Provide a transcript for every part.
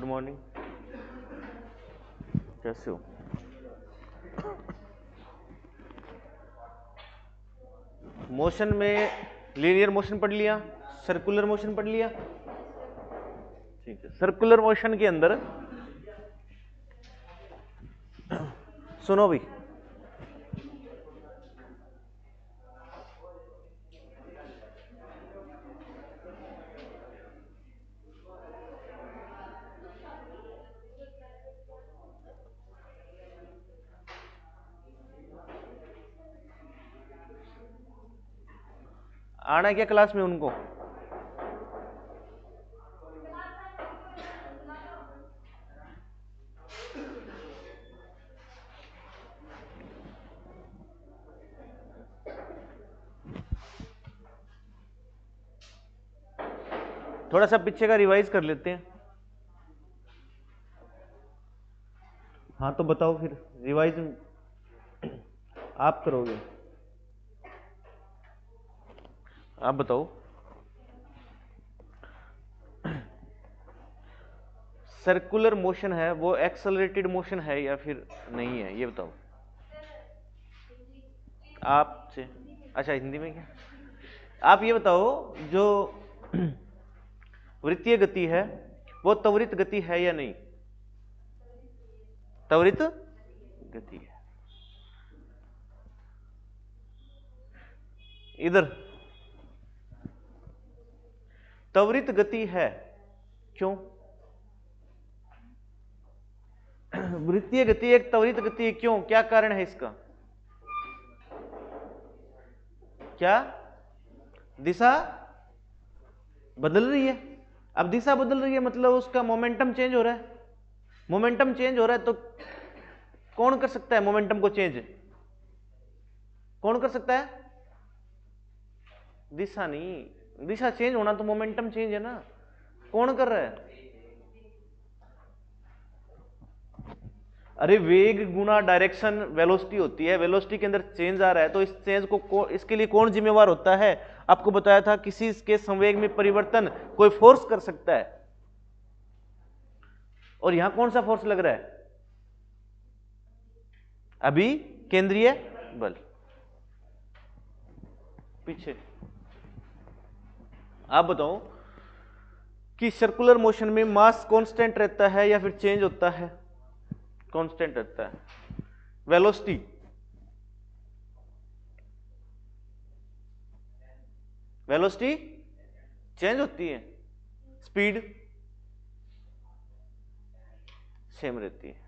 Good morning, कैसे हो? Motion में लीनियर मोशन पढ़ लिया, सर्कुलर मोशन पढ़ लिया, ठीक है। सर्कुलर मोशन के अंदर सुनो भी, आना क्या क्लास में उनको? थोड़ा सा पीछे का रिवाइज कर लेते हैं। हाँ तो बताओ फिर, रिवाइज आप करोगे, आप बताओ। सर्कुलर मोशन है वो एक्सेलरेटेड मोशन है या फिर नहीं है, ये बताओ आपसे। अच्छा हिंदी में क्या, आप ये बताओ, जो वृत्तीय गति है वो त्वरित गति है या नहीं? त्वरित गति है। इधर त्वरित गति है, क्यों? वृत्तीय गति एक त्वरित गति है, क्यों? क्या कारण है इसका? क्या? दिशा बदल रही है। अब दिशा बदल रही है मतलब उसका मोमेंटम चेंज हो रहा है। मोमेंटम चेंज हो रहा है तो कौन कर सकता है मोमेंटम को चेंज? कौन कर सकता है? दिशा नहीं, दिशा चेंज होना तो मोमेंटम चेंज है ना। कौन कर रहा है? अरे वेग गुना डायरेक्शन वेलोसिटी होती है, वेलोसिटी के अंदर चेंज आ रहा है तो इस चेंज को इसके लिए कौन जिम्मेवार होता है? आपको बताया था किसी के संवेग में परिवर्तन कोई फोर्स कर सकता है, और यहां कौन सा फोर्स लग रहा है? अभी केंद्रीय बल। पीछे आप बताओ कि सर्कुलर मोशन में मास कांस्टेंट रहता है या फिर चेंज होता है? कांस्टेंट रहता है। वेलोसिटी वेलोसिटी चेंज होती है, स्पीड सेम रहती है।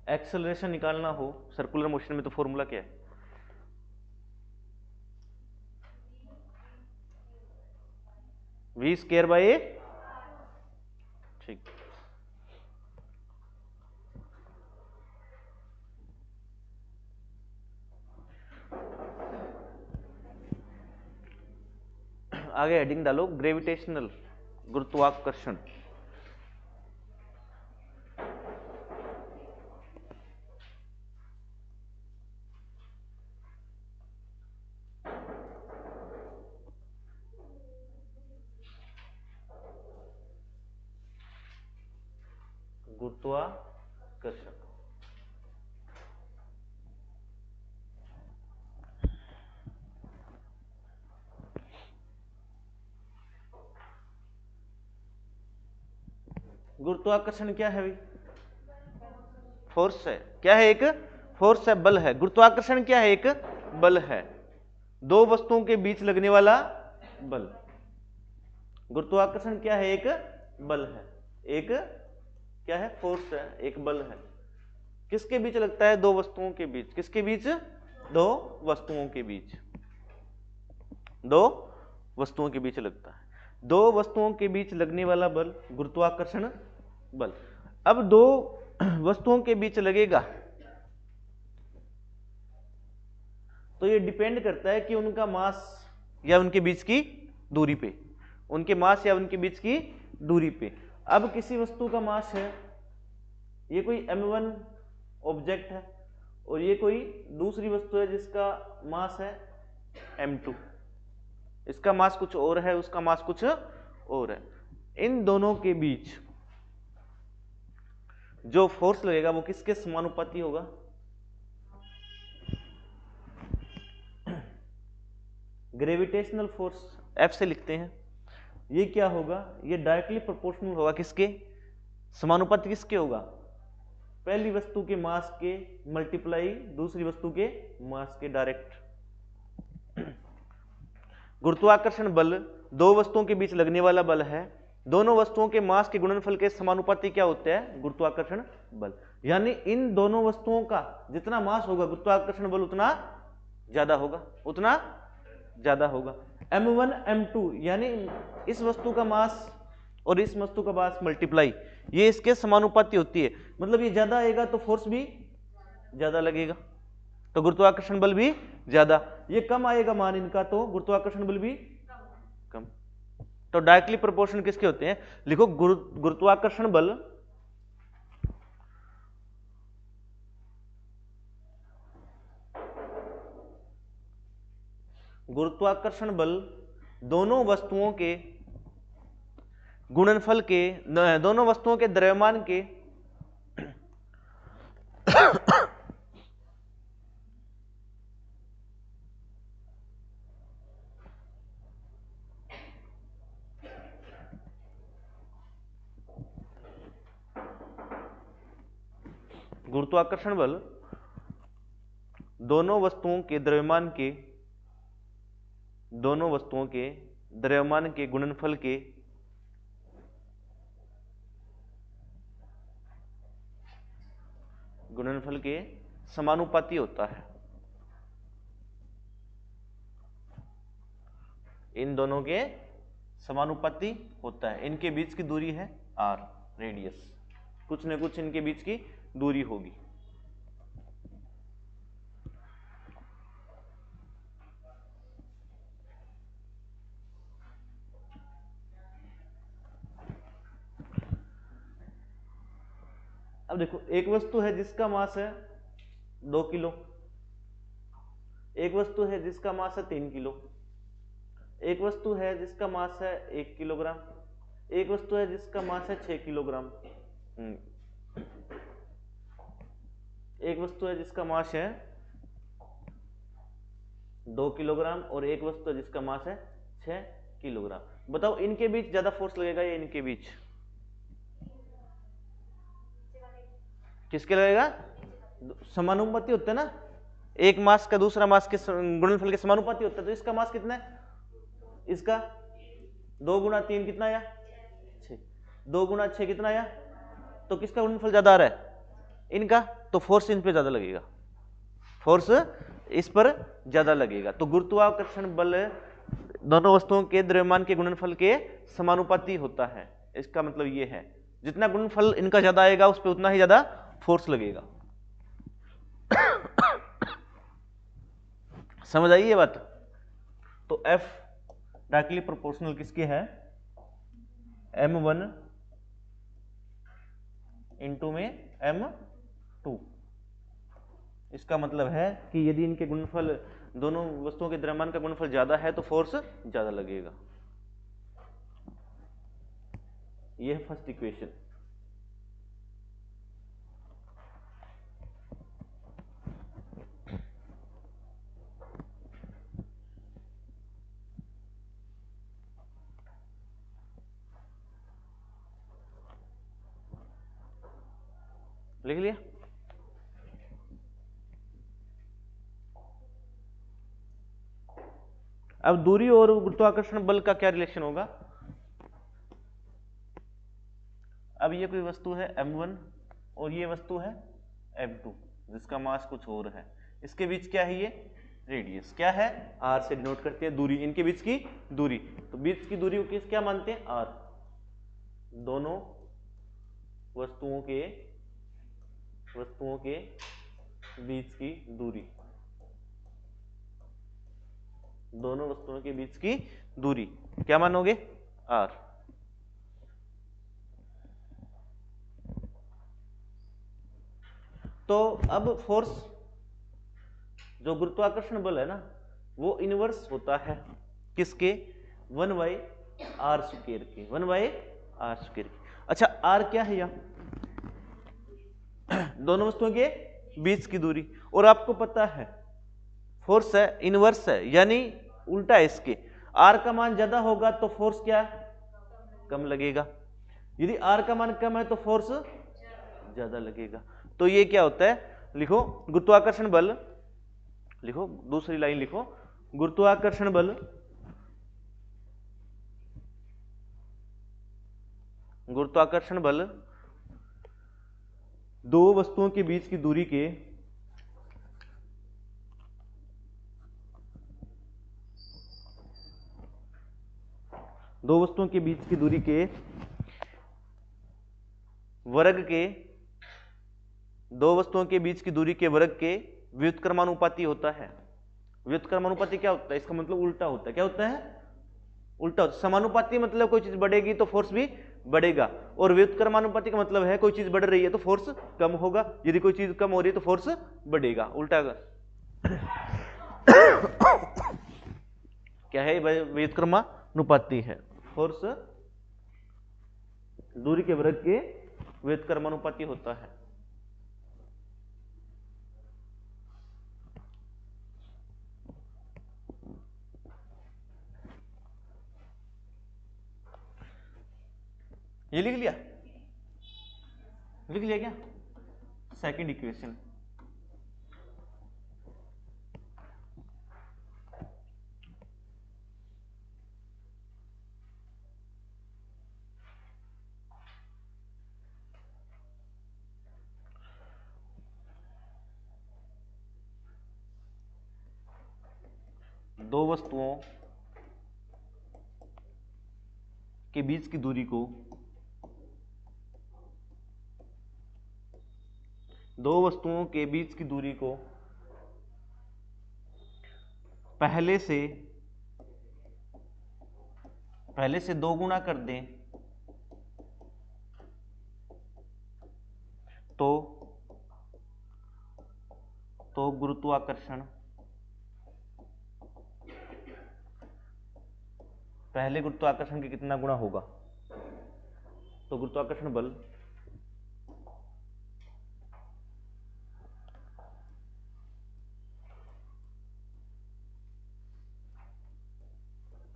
एक्सेलरेशन निकालना हो सर्कुलर मोशन में तो फॉर्मूला क्या है? v स्क्वायर बाय ए। ठीक, आगे हेडिंग डालो ग्रेविटेशनल, गुरुत्वाकर्षण। गुरुत्वाकर्षण गुरुत्वाकर्षण क्या है भाई? फोर्स है। क्या है? एक फोर्स है, बल है। गुरुत्वाकर्षण क्या है? एक बल है, दो वस्तुओं के बीच लगने वाला बल। गुरुत्वाकर्षण क्या है? एक बल है, एक क्या है? फोर्स है, एक बल है। किसके बीच लगता है? दो वस्तुओं के बीच। किसके बीच? दो वस्तुओं के बीच। दो वस्तुओं के बीच लगता है। दो वस्तुओं के बीच लगने वाला बल गुरुत्वाकर्षण बल। अब दो वस्तुओं के बीच लगेगा तो ये डिपेंड करता है कि उनका मास या उनके बीच की दूरी पे, उनके मास या उनके बीच की दूरी पे। अब किसी वस्तु का मास है, ये कोई m1 ऑब्जेक्ट है और ये कोई दूसरी वस्तु है जिसका मास है m2, इसका मास कुछ और है, उसका मास कुछ और है। इन दोनों के बीच जो फोर्स लगेगा वो किसके समानुपाती होगा? ग्रेविटेशनल फोर्स F से लिखते हैं। ये क्या होगा? ये डायरेक्टली प्रोपोर्शनल होगा किसके? समानुपाती किसके होगा? पहली वस्तु के मास के मल्टीप्लाई दूसरी वस्तु के मास के, डायरेक्ट। गुरुत्वाकर्षण बल दो वस्तुओं के बीच लगने वाला बल है, दोनों वस्तुओं के मास के गुणनफल के समानुपाती क्या होता है? गुरुत्वाकर्षण बल। यानी इन दोनों वस्तुओं का जितना मास होगा गुरुत्वाकर्षण बल उतना ज्यादा होगा, उतना ज्यादा होगा। m1 m2 यानी इस वस्तु का मास और इस वस्तु का मास मल्टीप्लाई, ये इसके समानुपाती होती है। मतलब ये ज्यादा आएगा तो फोर्स भी ज्यादा लगेगा, तो गुरुत्वाकर्षण बल भी ज्यादा। ये कम आएगा मान इनका तो गुरुत्वाकर्षण बल भी कम। तो डायरेक्टली प्रोपोर्शनल किसके होते हैं? लिखो गुरुत्वाकर्षण बल दोनों वस्तुओं के गुणनफल के, दोनों वस्तुओं के द्रव्यमान के गुरुत्वाकर्षण बल दोनों वस्तुओं के द्रव्यमान के, दोनों वस्तुओं के द्रव्यमान के गुणनफल के समानुपाती होता है। इन दोनों के समानुपाती होता है। इनके बीच की दूरी है r, रेडियस, कुछ न कुछ इनके बीच की दूरी होगी। अब देखो, एक वस्तु है जिसका मास है 2 किलो, एक वस्तु है जिसका मास है 3 किलो, एक वस्तु है जिसका मास है 1 किलोग्राम, एक वस्तु है जिसका मास है 6 किलोग्राम, एक वस्तु है जिसका मास है 2 किलोग्राम और एक वस्तु है जिसका मास है 6 किलोग्राम। बताओ इनके बीच ज्यादा फोर्स लगेगा या इनके बीच? किसके लगेगा? समानुपाती होता है ना, एक मास का दूसरा मास के गुणनफल के समानुपाती होता है। तो इसका मास कितना है? इसका 2 गुणा 3 कितना आया? 6। 2 गुणा 6 कितना आया? तो किसका गुणनफल ज्यादा आ रहा है? इनका। तो फोर्स इन पे ज्यादा लगेगा, फोर्स इस पर ज्यादा लगेगा। तो गुरुत्वाकर्षण बल दोनों वस्तुओं के द्रव्यमान के गुणनफल के समानुपाती होता है। इसका मतलब ये है जितना गुणनफल इनका ज्यादा आएगा उस पर उतना ही ज्यादा फोर्स लगेगा। समझ आई ये बात? तो F डायरेक्टली प्रोपोर्शनल किसके है? m1 इंटू में m2। इसका मतलब है कि यदि इनके गुणनफल, दोनों वस्तुओं के द्रव्यमान का गुणनफल ज्यादा है तो फोर्स ज्यादा लगेगा। यह है फर्स्ट इक्वेशन। लिख लिया? अब दूरी और गुरुत्वाकर्षण बल का क्या रिलेशन होगा? अब ये कोई वस्तु है m1 और ये वस्तु है m2 जिसका मास कुछ और है। इसके बीच क्या है? ये रेडियस क्या है? r से डिनोट करते हैं दूरी, इनके बीच की दूरी। तो बीच की दूरी को क्या मानते हैं? r। दोनों वस्तुओं के बीच की दूरी, दोनों वस्तुओं के बीच की दूरी क्या मानोगे? r। तो अब फोर्स जो गुरुत्वाकर्षण बल है ना वो इनवर्स होता है किसके, 1/r² के, 1/r² के। अच्छा r क्या है यहाँ, दोनों वस्तुओं के बीच की दूरी, और आपको पता है फोर्स है इनवर्स है यानी उल्टा है इसके, r का मान ज्यादा होगा तो फोर्स क्या कम लगेगा, यदि r का मान कम है तो फोर्स ज्यादा लगेगा। तो ये क्या होता है, लिखो गुरुत्वाकर्षण बल, लिखो दूसरी लाइन लिखो, गुरुत्वाकर्षण बल दो वस्तुओं के बीच की दूरी के वर्ग के व्युत्क्रमानुपाती होता है। व्युत्क्रमानुपाती क्या होता है, इसका मतलब उल्टा होता है, क्या होता है, उल्टा होता है। समानुपाती मतलब कोई चीज बढ़ेगी तो फोर्स भी बढ़ेगा, और व्युत्क्रमानुपाती का मतलब है कोई चीज बढ़ रही है तो फोर्स कम होगा, यदि कोई चीज कम हो रही है तो फोर्स बढ़ेगा, उल्टा क्या है, व्युत्क्रमानुपाती है, फोर्स दूरी के वर्ग के व्युत्क्रमानुपाती होता है। ये लिख लिया क्या, सेकंड इक्वेशन, दो वस्तुओं के बीच की दूरी को पहले से 2 गुना कर दें तो गुरुत्वाकर्षण पहले गुरुत्वाकर्षण के कितना गुना होगा, तो गुरुत्वाकर्षण बल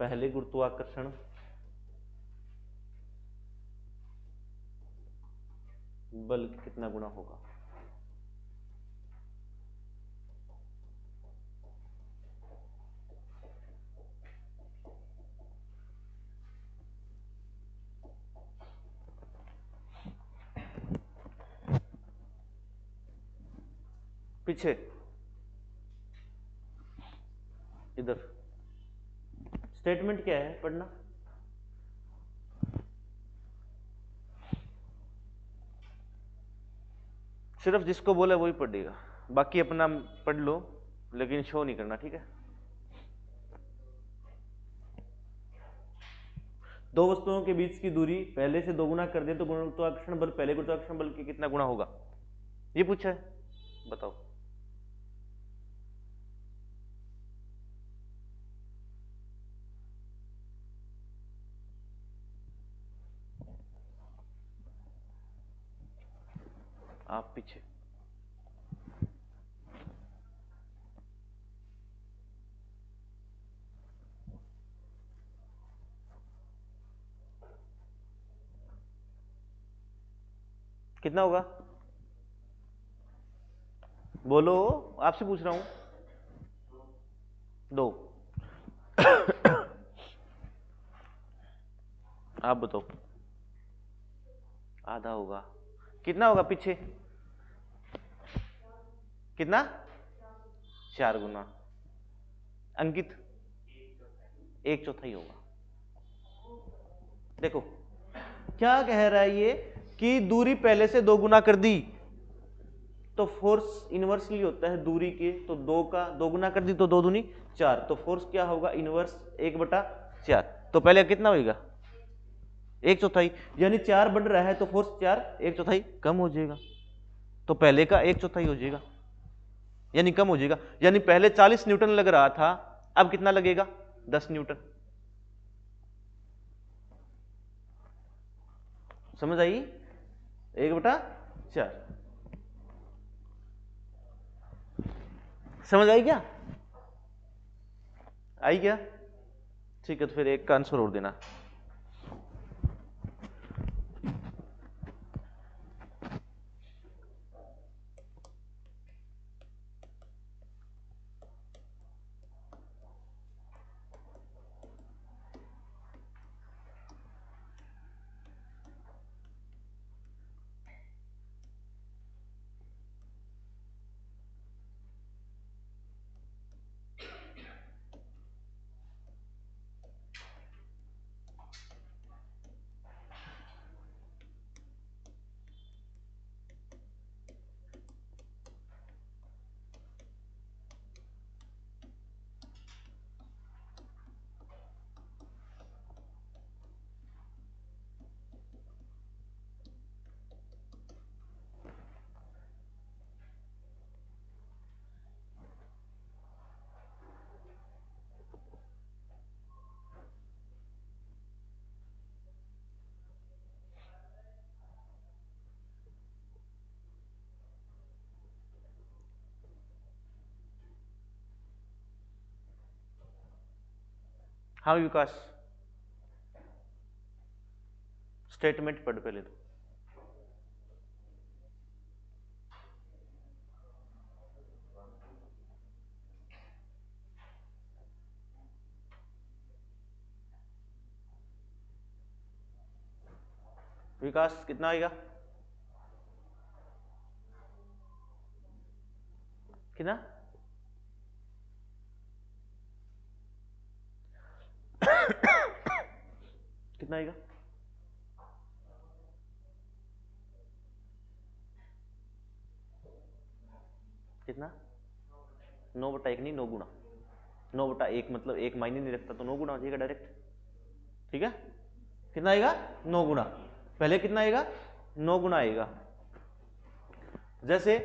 पहले गुरुत्वाकर्षण बल कितना गुना होगा, पीछे इधर स्टेटमेंट क्या है पढ़ना, सिर्फ जिसको बोले वही पढ़ेगा, बाकी अपना पढ़ लो लेकिन शो नहीं करना, ठीक है। दो वस्तुओं के बीच की दूरी पहले से 2 गुना कर दे तो गुरुत्वाकर्षण बल पहले गुरुत्वाकर्षण बल के कितना गुना होगा, ये पूछा है, बताओ। आप पीछे कितना होगा, बोलो, आपसे पूछ रहा हूं, 2 आप बताओ, आधा होगा, कितना होगा पीछे, कितना, 4 गुना, अंकित 1/4 होगा। देखो क्या कह रहा है ये कि दूरी पहले से 2 गुना कर दी तो फोर्स इनवर्सली होता है दूरी के, तो 2 का 2 गुना कर दी तो 2 दूनी 4, तो फोर्स क्या होगा इनवर्स 1/4, तो पहले कितना होगा 1/4, यानी 4 बढ़ रहा है तो फोर्स 4 1/4 कम हो जाएगा, तो पहले का 1/4 हो जाएगा, यानी कम हो जाएगा। यानी पहले 40 न्यूटन लग रहा था, अब कितना लगेगा? 10 न्यूटन। समझ आई? 1/4। समझ आई क्या? आई क्या? ठीक है, तो फिर एक का आंसर और देना। हाँ विकास, स्टेटमेंट पढ़ पहले तो। विकास कितना आएगा? कितना? कितना आएगा? कितना? 9/1 नहीं, 9 गुना। 9/1 मतलब 1 मायने नहीं रखता, तो 9 गुना हो जाएगा डायरेक्ट। ठीक है, कितना आएगा? 9 गुना। पहले कितना आएगा? 9 गुना आएगा। जैसे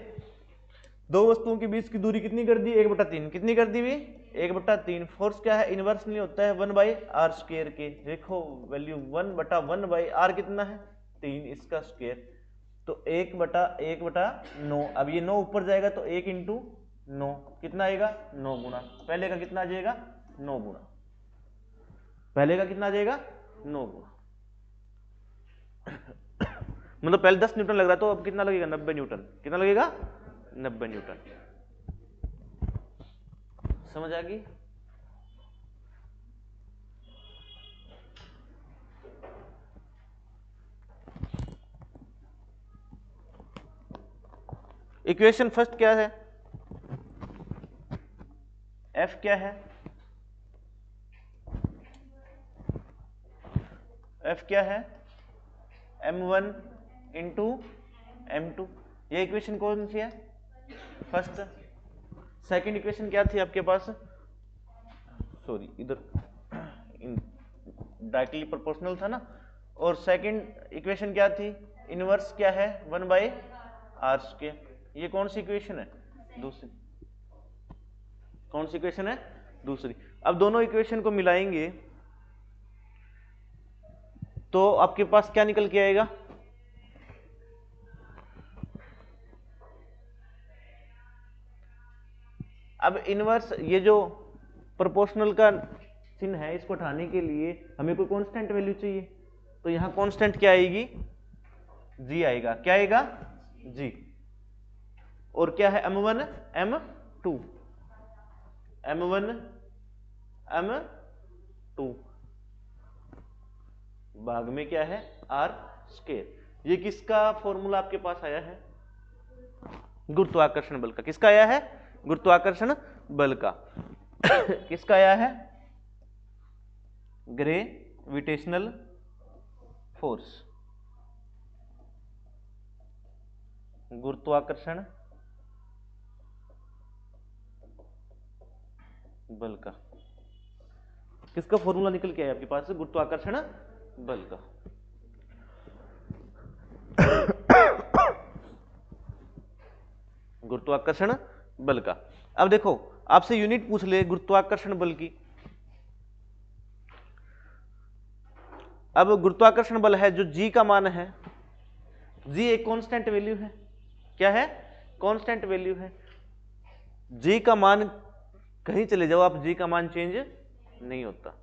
दो वस्तुओं के बीच की दूरी कितनी कर दी? 1/3। कितनी कर दी हुई? 1/3। फोर्स क्या है? इनवर्सली होता है 1/r² के। देखो वैल्यू 1/1/r कितना है? 3, इसका स्क्वायर। तो 1/9। अब ये 9 ऊपर जाएगा तो 1 × 9 कितना आएगा? 9 गुना। पहले का कितना आ जाएगा? 9 गुना। पहले का कितना आ जाएगा? 9 गुना। मतलब पहले 10 न्यूटन लग रहा है, तो अब कितना लगेगा? 90 न्यूटन। कितना लगेगा? 90 न्यूटन। समझ आ गई? इक्वेशन फर्स्ट क्या है? F क्या है? F क्या है? m1 × m2। ये इक्वेशन कौन सी है? फर्स्ट। सेकंड इक्वेशन क्या थी आपके पास? सॉरी, इधर डायरेक्टली प्रोपोर्शनल था ना। और सेकंड इक्वेशन क्या थी? इनवर्स क्या है? 1/r²। ये कौन सी इक्वेशन है? दूसरी। कौन सी इक्वेशन है? दूसरी। अब दोनों इक्वेशन को मिलाएंगे तो आपके पास क्या निकल के आएगा? अब इनवर्स, ये जो प्रोपोर्शनल का चिन्ह है, इसको उठाने के लिए हमें कोई कांस्टेंट वैल्यू चाहिए। तो यहां कांस्टेंट क्या आएगी? जी आएगा। क्या आएगा? जी। और क्या है? m1 m2। m1 m2 भाग में क्या है? r²। ये किसका फॉर्मूला आपके पास आया है? गुरुत्वाकर्षण बल का। किसका आया है? गुरुत्वाकर्षण बल का। किसका आया है? ग्रेविटेशनल फोर्स, गुरुत्वाकर्षण बल का। किसका फॉर्मूला निकल के आया आपके पास? गुरुत्वाकर्षण बल का। गुरुत्वाकर्षण बल का। अब देखो आपसे यूनिट पूछ ले गुरुत्वाकर्षण बल की। अब गुरुत्वाकर्षण बल है जो जी का मान है, जी एक कांस्टेंट वैल्यू है। क्या है? कांस्टेंट वैल्यू है। जी का मान कहीं चले जाओ आप, जी का मान चेंज नहीं होता।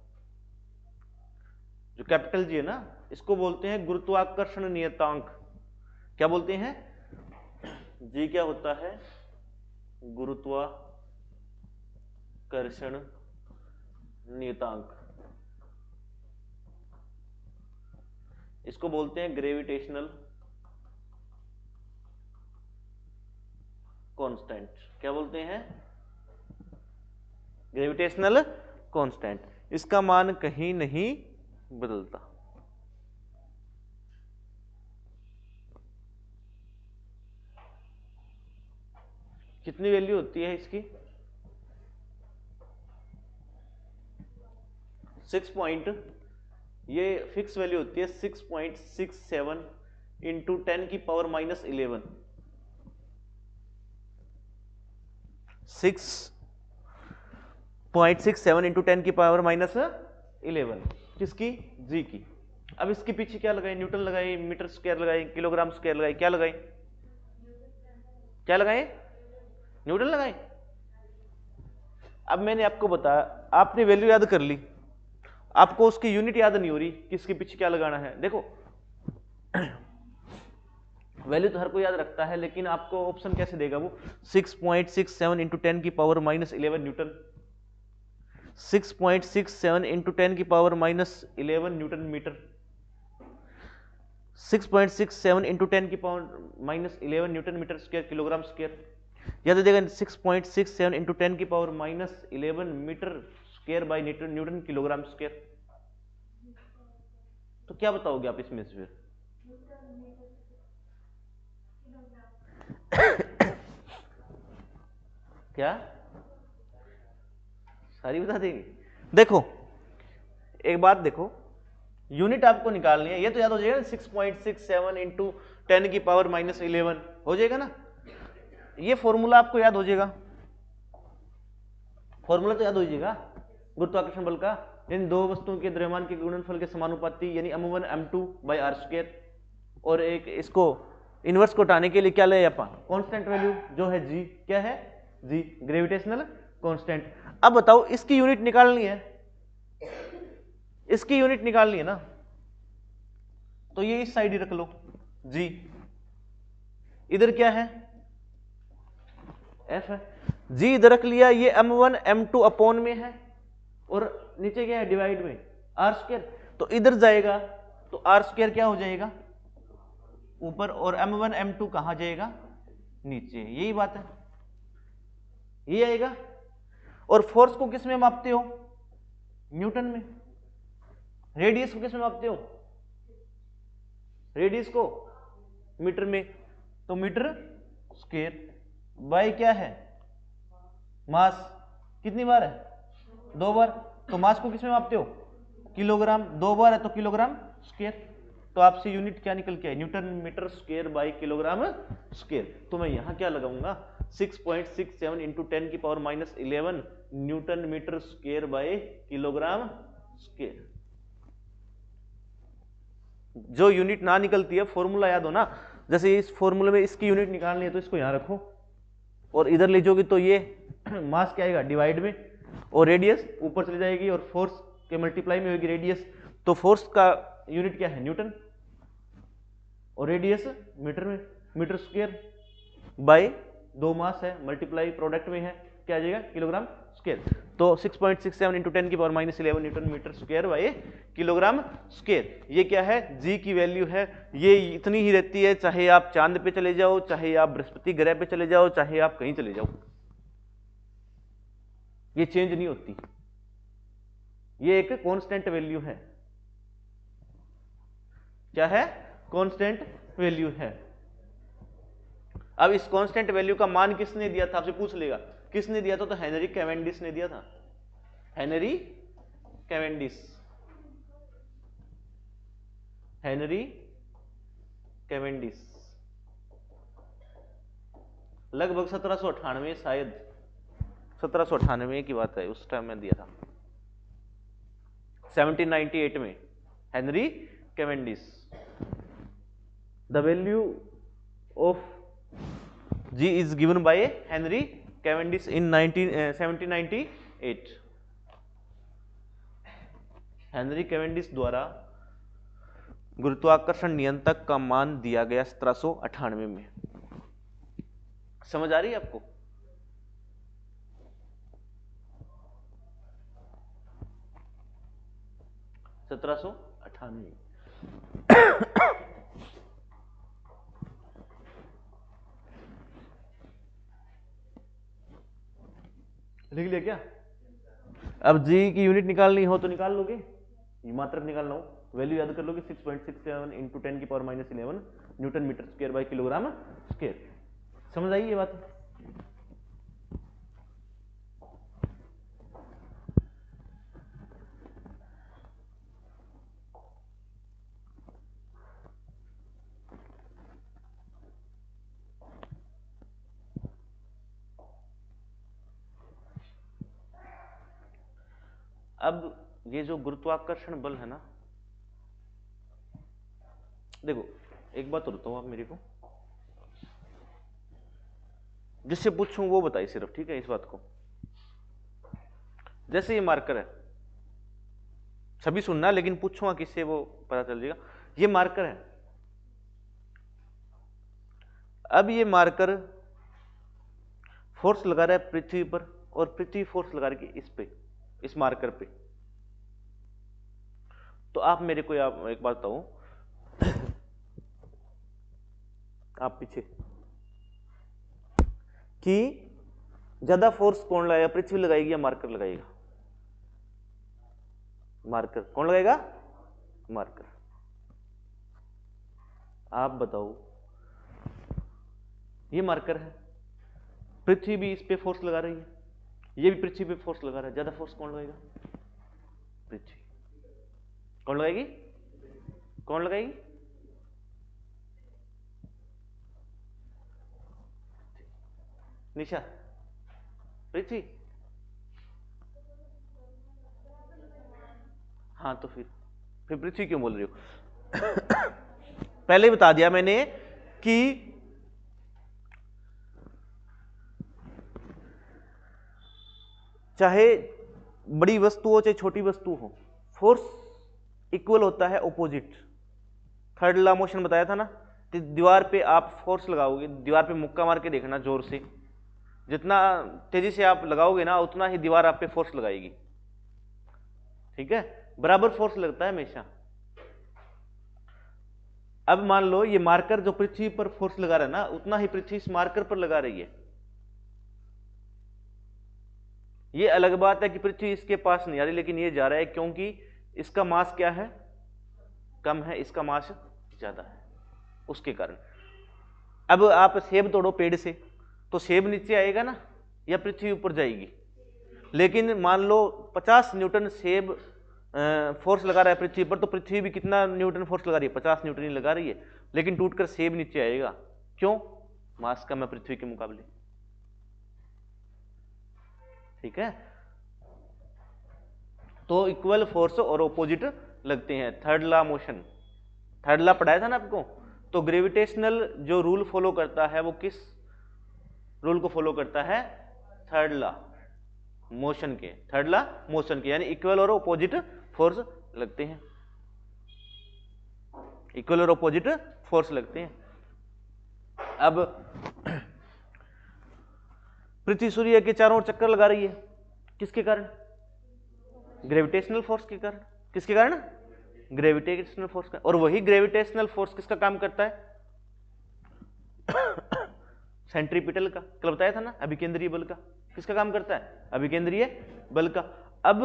जो कैपिटल जी है ना, इसको बोलते हैं गुरुत्वाकर्षण नियतांक। क्या बोलते हैं? जी क्या होता है? गुरुत्वाकर्षण नियतांक। इसको बोलते हैं ग्रेविटेशनल कांस्टेंट। क्या बोलते हैं? Gravitational constant. इसका मान कहीं नहीं बदलता। कितनी वैल्यू होती है इसकी? 6 पॉइंट, ये फिक्स वैल्यू होती है 6.67 इंटू 10 की पावर माइनस 11। 6.67 इंटू 10 की पावर माइनस 11। किसकी? जी की। अब इसके पीछे क्या लगाए? न्यूटन लगाए, मीटर स्क्वायर लगाए, किलोग्राम स्क्वायर लगाए, क्या लगाए? क्या लगाए? न्यूटन लगाए। अब मैंने आपको बताया, आपने वैल्यू याद कर ली, आपको उसकी यूनिट याद नहीं हो रही कि इसके पीछे क्या लगाना है। देखो वैल्यू तो हर कोई याद रखता है, लेकिन आपको ऑप्शन कैसे देगा वो? 6.67 इंटू 10 की पावर माइनस 11 न्यूटन। 6.67 इंटू 10 की power minus 11 newton metre. 6.67 into 10 की power minus 11 newton metre square kilogram square. याद देगा 6.67 इंटू 10 की power minus 11 metre square by newton kilogram square. तो क्या बताओगे आप इसमें से फिर? क्या सारी बता देंगे? देखो एक बात देखो, यूनिट आपको निकालनी है, ये तो याद हो जाएगा 6.67 इंटू 10 की पावर माइनस 11 हो जाएगा ना। ये फॉर्मूला आपको याद हो जाएगा, फॉर्मूला तो याद हो जाएगा गुरुत्वाकर्षण बल का। इन दो वस्तुओं के द्रव्यमान के गुणनफल के समानुपाती, यानी m1 m2 by are square. और एक इसको इनवर्स को हटाने के लिए क्या ले अपन? कांस्टेंट वैल्यू जो है जी। क्या है? जी, ग्रेविटेशनल कांस्टेंट। अब बताओ इसकी यूनिट निकालनी है, इसकी यूनिट निकालनी है ना, तो ये इस साइड ही रख लो जी। इधर क्या है? एफ है। जी इधर रख लिया, ये m1 m2 अपॉन में है, और नीचे क्या है? डिवाइड में आर स्क्वायर। तो इधर जाएगा तो आर स्क्वायर क्या हो जाएगा? ऊपर। और m1 m2 कहां जाएगा? नीचे। यही बात है, ये आएगा। और फोर्स को किस में मापते हो? न्यूटन में। रेडियस को किस में मापते हो? रेडियस को मीटर में। तो मीटर स्क्वायर बाई क्या है? मास। कितनी बार है? 2 बार। तो मास को किस में मापते हो? किलोग्राम। 2 बार है तो किलोग्राम स्क्वायर। तो आपसे यूनिट क्या निकल के आए? Newton metre square by kilogram square. तो मैं यहां क्या लगाऊंगा? 6.67 इंटू 10 की power minus 11 newton metre square by kilogram square. जो यूनिट ना निकलती है, फॉर्मूला याद हो ना, जैसे इस फॉर्मूले में इसकी यूनिट निकालनी है तो इसको यहां रखो, और इधर ले जाओगे तो ये मास क्या आएगा? डिवाइड में, और रेडियस ऊपर चली जाएगी, और फोर्स के मल्टीप्लाई में होगी रेडियस। तो फोर्स का यूनिट क्या है? न्यूटन, और रेडियस मीटर में, मीटर स्क्वायर बाय 2 मास है, मल्टीप्लाई प्रोडक्ट में है, क्या आ जाएगा? Kilogram square. तो 6.67 इंटू 10 की power minus 11 newton metre square by kilogram square. ये क्या है? जी की वैल्यू है। ये इतनी ही रहती है, चाहे आप चांद पे चले जाओ, चाहे आप बृहस्पति ग्रह पे चले जाओ, चाहे आप कहीं चले जाओ, ये चेंज नहीं होती। ये एक कांस्टेंट वैल्यू है। क्या है? कांस्टेंट वैल्यू है। अब इस कांस्टेंट वैल्यू का मान किसने दिया था? आपसे पूछ लेगा किसने दिया था, तो हेनरी कैवेंडिश ने दिया था। Henry Cavendish, Henry Cavendish. लगभग 1798 शायद 1798 की बात है, उस टाइम में दिया था 1798 में Henry Cavendish. The value of G is given by Henry Cavendish in 1798। Henry Cavendish द्वारा गुरुत्वाकर्षण नियंत्रक का मान दिया गया 1798 में। समझ आ रही है आपको? सत्रह सौ 98। लिख लिया क्या? अब जी की यूनिट निकालनी हो तो निकाल लोगे, मात्रक निकालना हो वैल्यू याद कर लोगे 6.67 इंटू 10 की power -11 newton metre square by kilogram square. समझ आई ये बात? अब ये जो गुरुत्वाकर्षण बल है ना, देखो एक बात बताओ आप मेरे को, जिससे पूछूं वो बताइए सिर्फ, ठीक है इस बात को। जैसे ये मार्कर है, सभी सुनना लेकिन पूछूंगा किससे वो पता चल जाएगा। ये मार्कर है, अब ये मार्कर फोर्स लगा रहा है पृथ्वी पर और पृथ्वी फोर्स लगा रही है इस पे, इस मार्कर पे। तो आप मेरे को एक बात बताओ, आप पीछे, कि ज्यादा फोर्स कौन लगाएगा, पृथ्वी लगाएगी या मार्कर लगाएगा? मार्कर। कौन लगाएगा? मार्कर। आप बताओ, ये मार्कर है, पृथ्वी भी इस पे फोर्स लगा रही है, ये भी पृथ्वी पे फोर्स लगा रहा है, ज्यादा फोर्स कौन लगाएगा? पृथ्वी। कौन लगाएगी? कौन लगाएगी? निशा, पृथ्वी। हाँ तो फिर पृथ्वी क्यों बोल रही हो? पहले ही बता दिया मैंने कि चाहे बड़ी वस्तु हो चाहे छोटी वस्तु हो, फोर्स इक्वल होता है ऑपोजिट। थर्ड लॉ मोशन बताया था ना, तो दीवार पे आप फोर्स लगाओगे, दीवार पे मुक्का मार के देखना जोर से, जितना तेजी से आप लगाओगे ना उतना ही दीवार आप पे फोर्स लगाएगी, ठीक है? बराबर फोर्स लगता है हमेशा। अब मान लो ये मार्कर जो पृथ्वी पर फोर्स लगा रहा है ना, उतना ही पृथ्वी इस मार्कर पर लगा रही है। ये अलग बात है कि पृथ्वी इसके पास नहीं आ रही, लेकिन ये जा रहा है क्योंकि इसका मास क्या है? कम है, इसका मास ज्यादा है, उसके कारण। अब आप सेब तोड़ो पेड़ से, तो सेब नीचे आएगा ना या पृथ्वी ऊपर जाएगी? लेकिन मान लो 50 न्यूटन सेब फोर्स लगा रहा है पृथ्वी पर, तो पृथ्वी भी कितना न्यूटन फोर्स लगा रही है? 50 न्यूटन ही लगा रही है, लेकिन टूटकर सेब नीचे आएगा। क्यों? मास कम है पृथ्वी के मुकाबले, ठीक है? तो इक्वल फोर्स और ऑपोजिट लगते हैं। Third law motion, third law पढ़ाया था ना आपको। तो ग्रेविटेशनल जो रूल फॉलो करता है वो किस रूल को फॉलो करता है? थर्ड लॉ मोशन के, थर्ड लॉ मोशन के, यानी इक्वल और ऑपोजिट फोर्स लगते हैं, इक्वल और ऑपोजिट फोर्स लगते हैं। अब पृथ्वी सूर्य के चारों ओर चक्कर लगा रही है, किसके कारण? ग्रेविटेशनल फोर्स के कारण। किसके कारण? ग्रेविटेशनल फोर्स का। और वही ग्रेविटेशनल फोर्स किसका काम करता है? सेंट्रीपिटल का। कल बताया था ना, अभिकेंद्रीय बल का। किसका काम करता है? अभिकेंद्रीय बल का। अब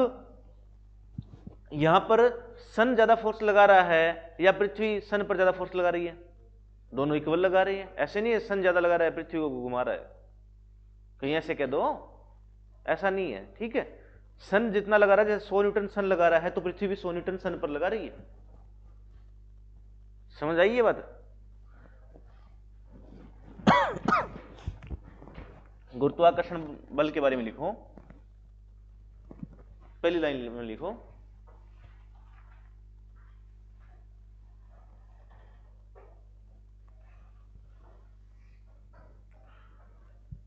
यहां पर सन ज्यादा फोर्स लगा रहा है या पृथ्वी सन पर ज्यादा फोर्स लगा रही है? दोनों इक्वल लगा रही है। ऐसे नहीं है सन ज्यादा लगा रहा है पृथ्वी को घुमा रहा है, कहीं ऐसे कह दो, ऐसा नहीं है, ठीक है? सन जितना लगा रहा है, जैसे 100 न्यूटन सन लगा रहा है तो पृथ्वी भी 100 न्यूटन सन पर लगा रही है। समझ आई ये बात? गुरुत्वाकर्षण बल के बारे में लिखो, पहली लाइन में लिखो,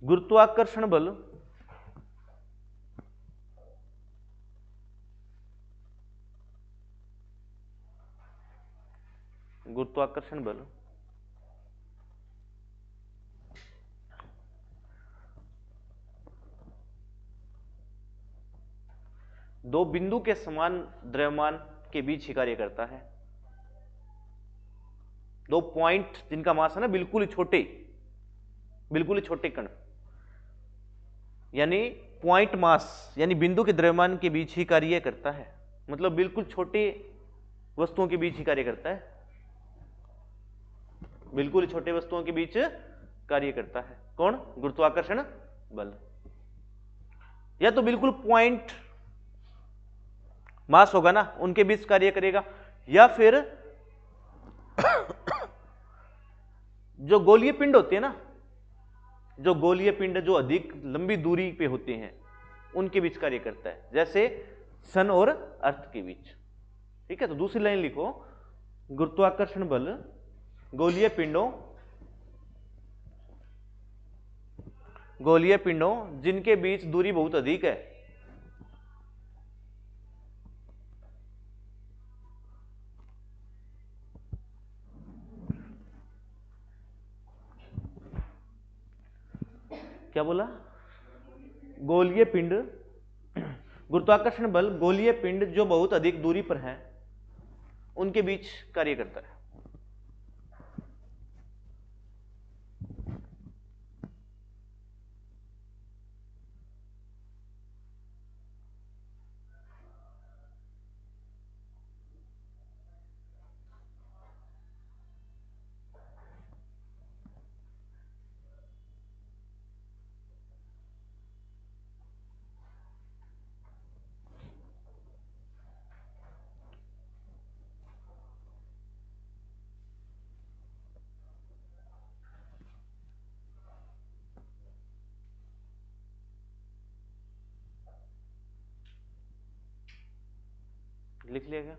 गुरुत्वाकर्षण बल गुरुत्वाकर्षण बल दो बिंदु के समान द्रव्यमान के बीच ही कार्य करता है। दो पॉइंट जिनका मास है ना बिल्कुल ही छोटे कण, यानी पॉइंट मास यानी बिंदु के द्रव्यमान के बीच ही कार्य करता है, मतलब बिल्कुल छोटे वस्तुओं के बीच ही कार्य करता है, बिल्कुल ही छोटे वस्तुओं के बीच कार्य करता है। कौन? गुरुत्वाकर्षण बल। या तो बिल्कुल पॉइंट मास होगा ना, उनके बीच कार्य करेगा, या फिर जो गोलीय पिंड होते हैं ना, जो गोलीय पिंड जो अधिक लंबी दूरी पे होते हैं उनके बीच कार्य करता है, जैसे सन और अर्थ के बीच। ठीक है, तो दूसरी लाइन लिखो, गुरुत्वाकर्षण बल गोलीय पिंडों जिनके बीच दूरी बहुत अधिक है, क्या बोला? गोलीय पिंड, गुरुत्वाकर्षण बल गोलीय पिंड जो बहुत अधिक दूरी पर है उनके बीच कार्य करता है। लिख लिया क्या?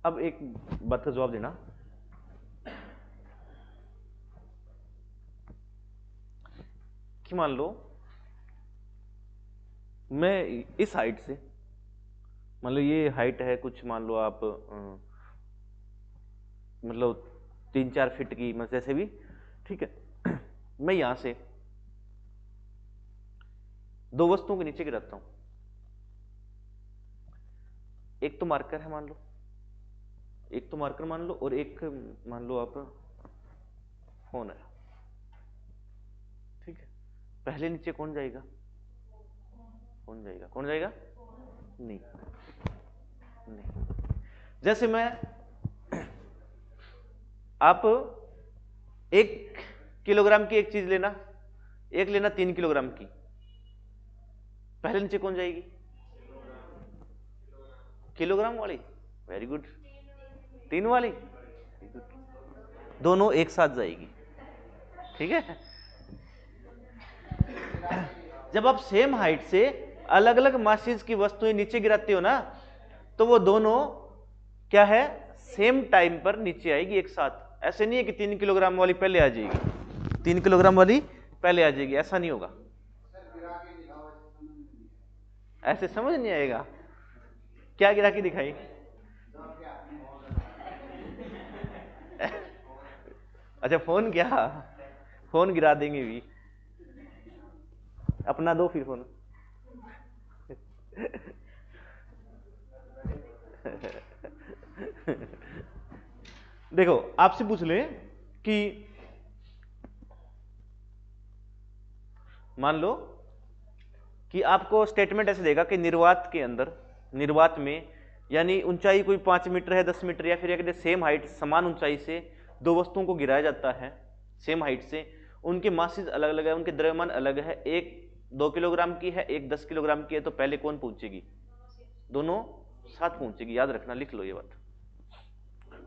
अब एक बात का जवाब देना, कि मान लो मैं इस हाइट से, मान लो ये हाइट है कुछ, मान लो आप मतलब 3-4 फीट की, मतलब जैसे भी, ठीक है, मैं यहां से दो वस्तुओं के नीचे गिराता हूं, एक तो मार्कर है मान लो, एक तो मार्कर मान लो, और एक मान लो आप फोन है। ठीक है, पहले नीचे कौन जाएगा? कौन जाएगा? कौन जाएगा? नहीं, नहीं। जैसे मैं, आप 1 किलोग्राम की एक चीज लेना, एक लेना 3 किलोग्राम की, पहले नीचे कौन जाएगी? किलोग्राम वाली। Very good. 3 वाली, दोनों एक साथ जाएगी। ठीक है, जब आप सेम हाइट से अलग अलग मासेस की वस्तुएं नीचे गिराते हो ना, तो वो दोनों क्या है, सेम टाइम पर नीचे आएगी एक साथ। ऐसे नहीं है कि 3 किलोग्राम वाली पहले आ जाएगी, 3 किलोग्राम वाली पहले आ जाएगी, ऐसा नहीं होगा। ऐसे समझ नहीं आएगा। क्या गिरा के दिखाई? अच्छा, फोन, क्या फोन गिरा देंगे भी, अपना दो फिर फोन। देखो, आपसे पूछ ले कि मान लो कि आपको स्टेटमेंट ऐसे देगा कि निर्वात के अंदर, निर्वात में यानी ऊंचाई कोई 5 मीटर है, 10 मीटर या फिर एक सेम हाइट, समान ऊंचाई से दो वस्तुओं को गिराया जाता है सेम हाइट से, उनके मासेस अलग अलग है, उनके द्रव्यमान अलग है, एक 2 किलोग्राम की है, एक 10 किलोग्राम की है, तो पहले कौन पहुंचेगी? दोनों साथ पहुंचेगी। याद रखना, लिख लो ये बात।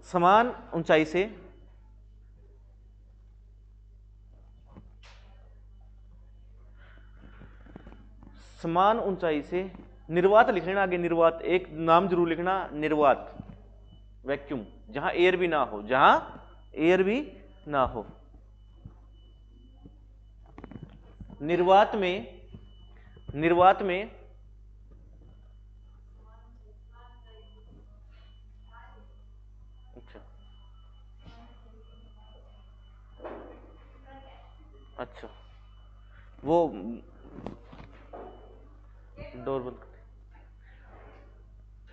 समान ऊंचाई से समान ऊंचाई से निर्वात लिख लेना आगे, निर्वात एक नाम जरूर लिखना, निर्वात वैक्यूम, जहां एयर भी ना हो, जहां एयर भी ना हो। निर्वात में अच्छा वो डोर बंद कर।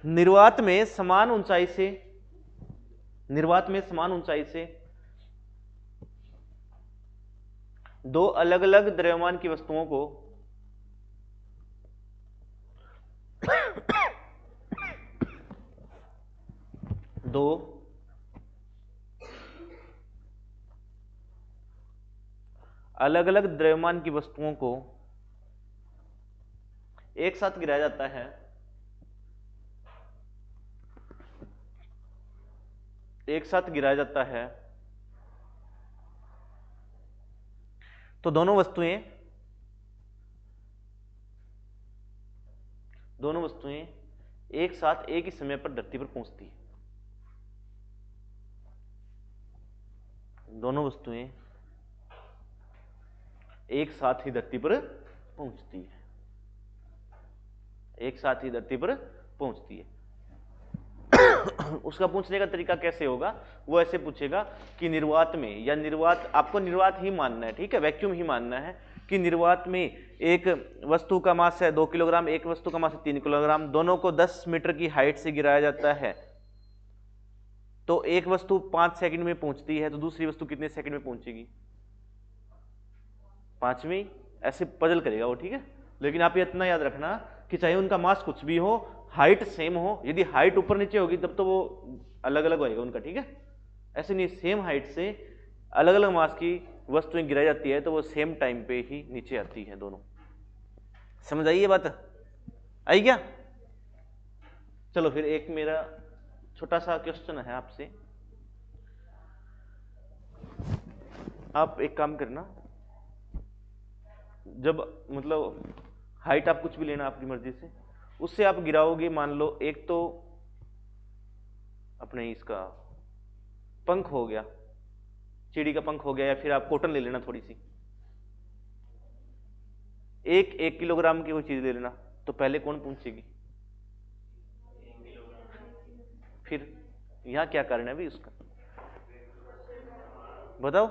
निर्वात में समान ऊंचाई से, निर्वात में समान ऊंचाई से दो अलग अलग द्रव्यमान की वस्तुओं को दो अलग अलग द्रव्यमान की वस्तुओं को एक साथ गिराया जाता है, एक साथ गिराया जाता है, तो दोनों वस्तुएं एक साथ एक ही समय पर धरती पर पहुंचती है। दोनों वस्तुएं एक साथ ही धरती पर पहुंचती है, एक साथ ही धरती पर पहुंचती है। उसका पूछने का तरीका कैसे होगा? वो ऐसे पूछेगा कि निर्वात में, या निर्वात, आपको निर्वात ही मानना है, ठीक है, वैक्यूम ही मानना है कि निर्वात में एक वस्तु का मास है 2 किलोग्राम, एक वस्तु का मास है 3 किलोग्राम, दोनों को 10 मीटर की हाइट से गिराया जाता है, तो एक वस्तु 5 सेकंड में पहुंचती है, तो दूसरी वस्तु कितने सेकंड में पहुंचेगी? 5 में। ऐसे पजल करेगा वो, ठीक है। लेकिन आप ये इतना याद रखना कि चाहे उनका मास कुछ भी हो, हाइट सेम हो, यदि हाइट ऊपर नीचे होगी तब तो वो अलग अलग होएगा उनका, ठीक है। ऐसे नहीं, सेम हाइट से अलग अलग मास की वस्तुएं गिराई जाती है तो वो सेम टाइम पे ही नीचे आती है दोनों। समझ आई ये बात? आई क्या? चलो फिर एक मेरा छोटा सा क्वेश्चन है आपसे। आप एक काम करना, जब मतलब हाइट आप कुछ भी लेना अपनी मर्जी से, उससे आप गिराओगे, मान लो एक तो अपने इसका पंख हो गया, चिड़ी का पंख हो गया, या फिर आप कॉटन ले लेना थोड़ी सी, एक किलोग्राम की कोई चीज ले लेना, तो पहले कौन पहुंचेगी? फिर यहां क्या कारण है भी उसका? बताओ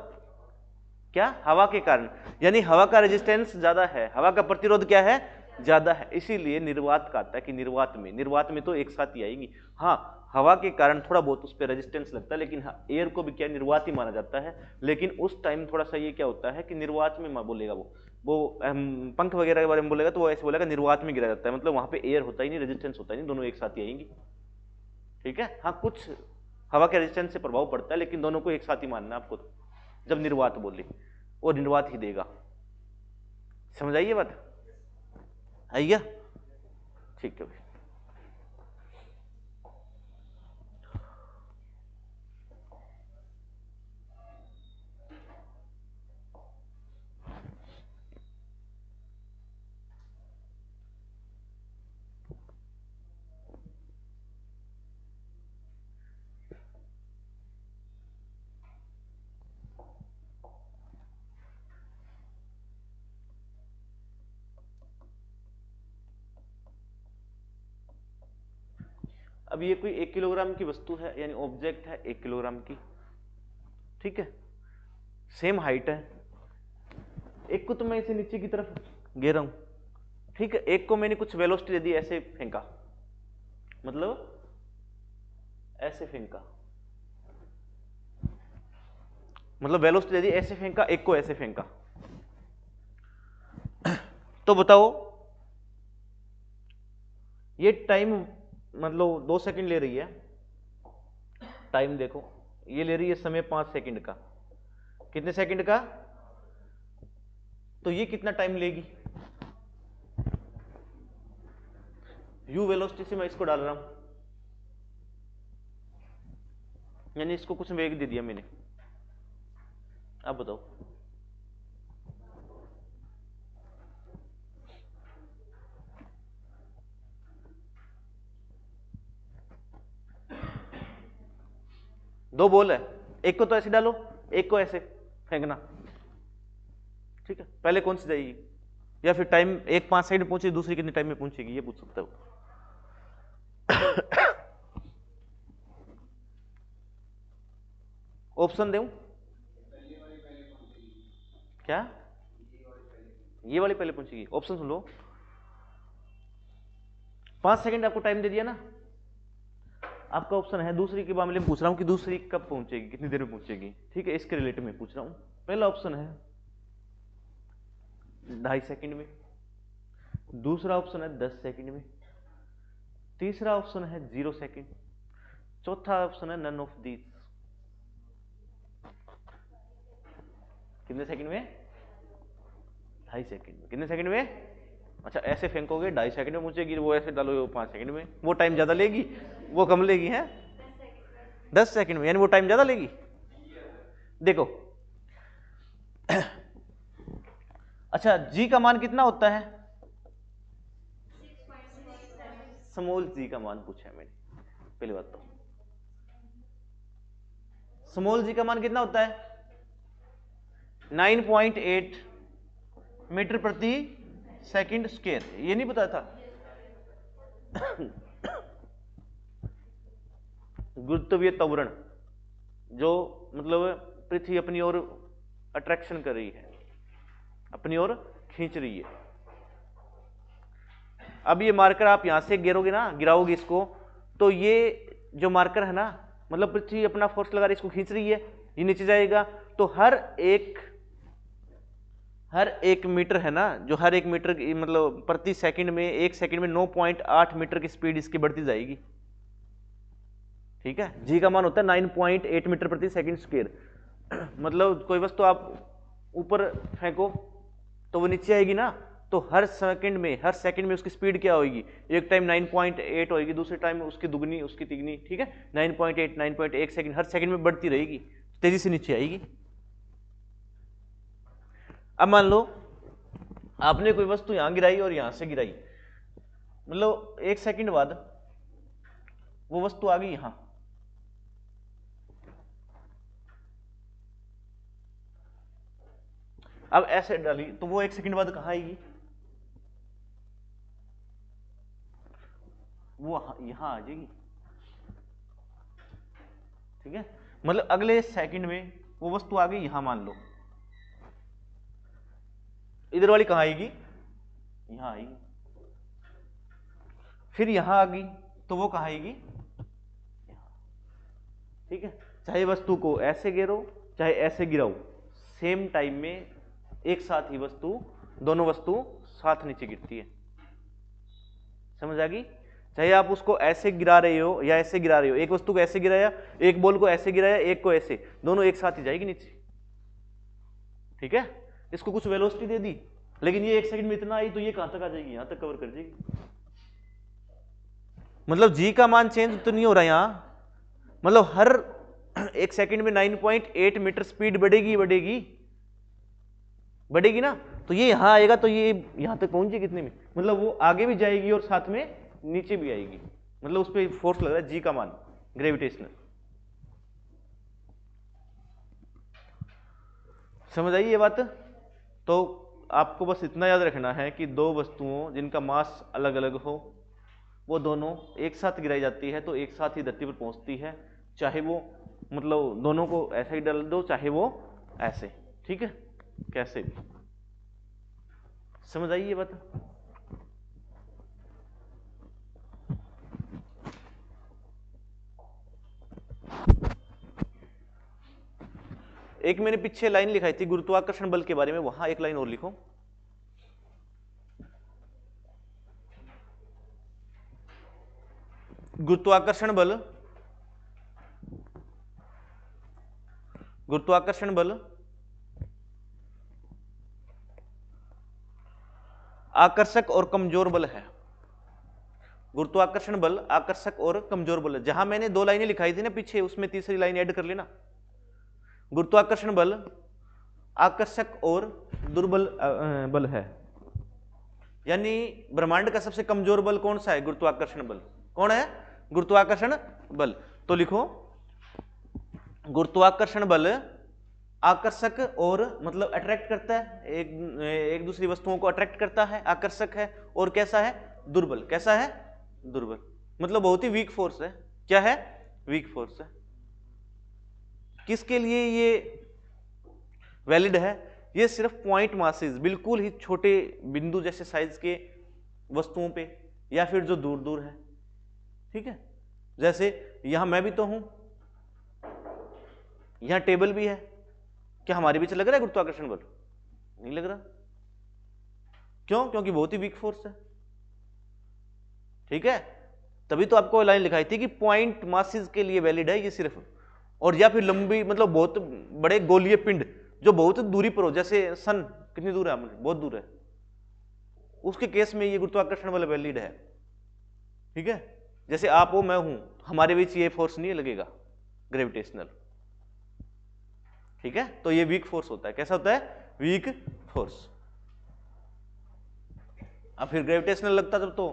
क्या? हवा के कारण, यानी हवा का रेजिस्टेंस ज्यादा है, हवा का प्रतिरोध क्या है? ज्यादा है, इसीलिए निर्वात का आता है कि निर्वात में तो एक साथ ही आएंगी। हाँ, हवा के कारण थोड़ा बहुत उस पर रेजिस्टेंस लगता है, लेकिन हाँ, एयर को भी क्या निर्वात ही माना जाता है। लेकिन उस टाइम थोड़ा सा ये क्या होता है कि निर्वात में बोलेगा वो पंख वगैरह के बारे में बोलेगा तो वो ऐसे बोलेगा निर्वात में गिरा जाता है, मतलब वहां पे एयर होता ही नहीं, रेजिस्टेंस होता ही नहीं, दोनों एक साथ ही आएंगी, ठीक है। हाँ, कुछ हवा के रेजिस्टेंस से प्रभाव पड़ता है, लेकिन दोनों को एक साथ ही मानना आपको, जब निर्वात बोले वो निर्वात ही देगा। समझ आइए बात? आइए, ठीक है भाई। अब ये कोई 1 किलोग्राम की वस्तु है, यानी ऑब्जेक्ट है 1 किलोग्राम की, ठीक है, सेम हाइट है। एक को तो मैं इसे नीचे की तरफ गिरा हूं, ठीक है, एक को मैंने कुछ वेलोसिटी दे दी, ऐसे फेंका, मतलब ऐसे फेंका, मतलब वेलोसिटी दे दी, ऐसे फेंका, एक को ऐसे फेंका, तो बताओ ये टाइम मतलब 2 सेकंड ले रही है, टाइम देखो ये ले रही है समय 5 सेकंड का, कितने सेकंड का, तो ये कितना टाइम लेगी, u वेलोसिटी से मैं इसको डाल रहा हूं, यानी इसको कुछ वेग दे दिया मैंने। अब बताओ दो बॉल है, एक को तो ऐसे डालो, एक को ऐसे फेंकना, ठीक है, पहले कौन सी जाएगी, या फिर टाइम एक 5 सेकंड पहुंचे, दूसरी कितने टाइम में पहुंचेगी, ये पूछ सकते हो। ऑप्शन दूं क्या, ये वाली पहले पहुंचेगी, ऑप्शन सुन लो। 5 सेकंड आपको टाइम दे दिया ना, आपका ऑप्शन है, दूसरी के मामले में पूछ रहा हूं कि दूसरी कब पहुंचेगी, कितनी देर में पहुंचेगी, ठीक है, इसके रिलेटेड में पूछ रहा हूं। पहला ऑप्शन है 2.5 सेकंड में, दूसरा ऑप्शन है 10 सेकंड में, तीसरा ऑप्शन है 0 सेकंड, चौथा ऑप्शन है नन ऑफ दीज। कितने सेकंड में, 2.5 सेकंड में, कितने सेकंड में, अच्छा ऐसे फेंकोगे 2.5 सेकंड में पहुंचेगी, वो ऐसे डालोगे 5 सेकंड में, वो टाइम ज्यादा लेगी, वो कम लेगी है 10 सेकंड में, यानी वो टाइम ज्यादा लेगी। देखो अच्छा जी का मान कितना होता है, स्मॉल जी का मान पूछा है मैंने, पहली बात तो स्मॉल जी का मान कितना होता है, 9.8 मीटर प्रति सेकंड स्क्वायर, ये नहीं पता था। गुरुत्वीय त्वरण जो मतलब पृथ्वी अपनी ओर अट्रैक्शन कर रही है, अपनी ओर खींच रही है। अब ये मार्कर आप यहां से गिरोगे ना, गिराओगे इसको, तो ये जो मार्कर है ना, मतलब पृथ्वी अपना फोर्स लगा रही है, इसको खींच रही है, ये नीचे जाएगा, तो हर एक मीटर है ना, जो हर एक मीटर मतलब प्रति सेकंड में, 1 सेकंड में 9.8 मीटर की स्पीड इसकी बढ़ती जाएगी, ठीक है। जी का मान होता है 9.8 मीटर प्रति सेकंड स्क्वायर। मतलब कोई वस्तु आप ऊपर फेंको तो वो नीचे आएगी ना, तो हर सेकंड में उसकी स्पीड क्या होगी, एक टाइम 9.8 होगी, दूसरे टाइम उसकी दुगनी, उसकी तिगनी, ठीक है, 9.1 सेकंड, हर सेकंड में बढ़ती रहेगी, तेजी से नीचे आएगी। अब मान लो आपने कोई वस्तु यहां गिराई और यहां से गिराई, मतलब 1 सेकंड बाद वो वस्तु आ गई यहां, अब ऐसे डाली तो वो 1 सेकंड बाद कहां आएगी, वो यहां आ जाएगी, ठीक है। मतलब अगले सेकंड में वो वस्तु आ गई यहां, मान लो इधर वाली कहां आएगी, यहां आएगी, फिर यहां आ गई तो वो कहां आएगी, ठीक है। चाहे वस्तु को ऐसे गिरो चाहे ऐसे गिराओ, सेम टाइम में एक साथ ही दोनों वस्तु साथ नीचे गिरती है, समझ आ गई। चाहे आप उसको ऐसे गिरा रहे हो या ऐसे गिरा रहे हो, एक वस्तु को ऐसे गिराया, एक बॉल को ऐसे गिराया, एक को ऐसे, दोनों एक साथ ही जाएगी नीचे, ठीक है। इसको कुछ वेलोसिटी दे दी, लेकिन ये 1 सेकंड में इतना आई, तो ये कहां तक आ जाएगी, यहां तक कवर कर जाएगी। मतलब जी का मान चेंज तो नहीं हो रहा यहां, मतलब हर 1 सेकंड में 9.8 मीटर स्पीड बढ़ेगी ना, तो ये यहां आएगा, तो ये यहां तक पहुंच जाएगी कितने में, मतलब वो आगे भी जाएगी और साथ में नीचे भी आएगी, मतलब उस पर फोर्स लग रहा है जी का मान, ग्रेविटेशनल। समझ आई ये बात। तो आपको बस इतना याद रखना है कि दो वस्तुओं जिनका मास अलग अलग हो, वो दोनों एक साथ गिराई जाती है तो एक साथ ही धरती पर पहुंचती है, चाहे वो मतलब दोनों को ऐसे ही डाल दो, चाहे वो ऐसे, ठीक है, कैसे भी। समझ आई ये बात। एक मैंने पीछे लाइन लिखाई थी गुरुत्वाकर्षण बल के बारे में, वहां एक लाइन और लिखो। गुरुत्वाकर्षण बल, गुरुत्वाकर्षण बल आकर्षक और कमजोर बल है। गुरुत्वाकर्षण बल आकर्षक और कमजोर बल है। जहां मैंने 2 लाइनें लिखाई थी ना पीछे, उसमें तीसरी लाइन ऐड कर लेना। गुरुत्वाकर्षण बल आकर्षक और दुर्बल बल है। यानी ब्रह्मांड का सबसे कमजोर बल कौन सा है? गुरुत्वाकर्षण बल। कौन है? गुरुत्वाकर्षण बल। तो लिखो गुरुत्वाकर्षण बल आकर्षक और मतलब अट्रैक्ट करता है, एक दूसरी वस्तुओं को अट्रैक्ट करता है, आकर्षक है, और कैसा है? दुर्बल। कैसा है? दुर्बल। मतलब बहुत ही वीक फोर्स है। क्या है? वीक फोर्स है। किसके लिए ये वैलिड है? ये सिर्फ पॉइंट मासेस, बिल्कुल ही छोटे बिंदु जैसे साइज के वस्तुओं पे, या फिर जो दूर दूर है। ठीक है, जैसे यहां मैं भी तो हूं, यहां टेबल भी है, क्या हमारे बीच लग रहा है गुरुत्वाकर्षण बल? नहीं लग रहा। क्यों? क्योंकि बहुत ही वीक फोर्स है। ठीक है, तभी तो आपको लाइन लिखाई थी कि पॉइंट मासेस के लिए वैलिड है ये सिर्फ। और या फिर लंबी मतलब बहुत बड़े गोलीय पिंड जो बहुत दूरी पर हो, जैसे सन कितनी दूर है? बहुत दूर है, उसके केस में ये गुरुत्वाकर्षण बल वैलिड है। ठीक है, जैसे आप हो, मैं हूं, हमारे बीच ये फोर्स नहीं लगेगा ग्रेविटेशनल। ठीक है, तो ये वीक फोर्स होता है। कैसा होता है? Weak force. अब फिर ग्रेविटेशनल लगता तब तो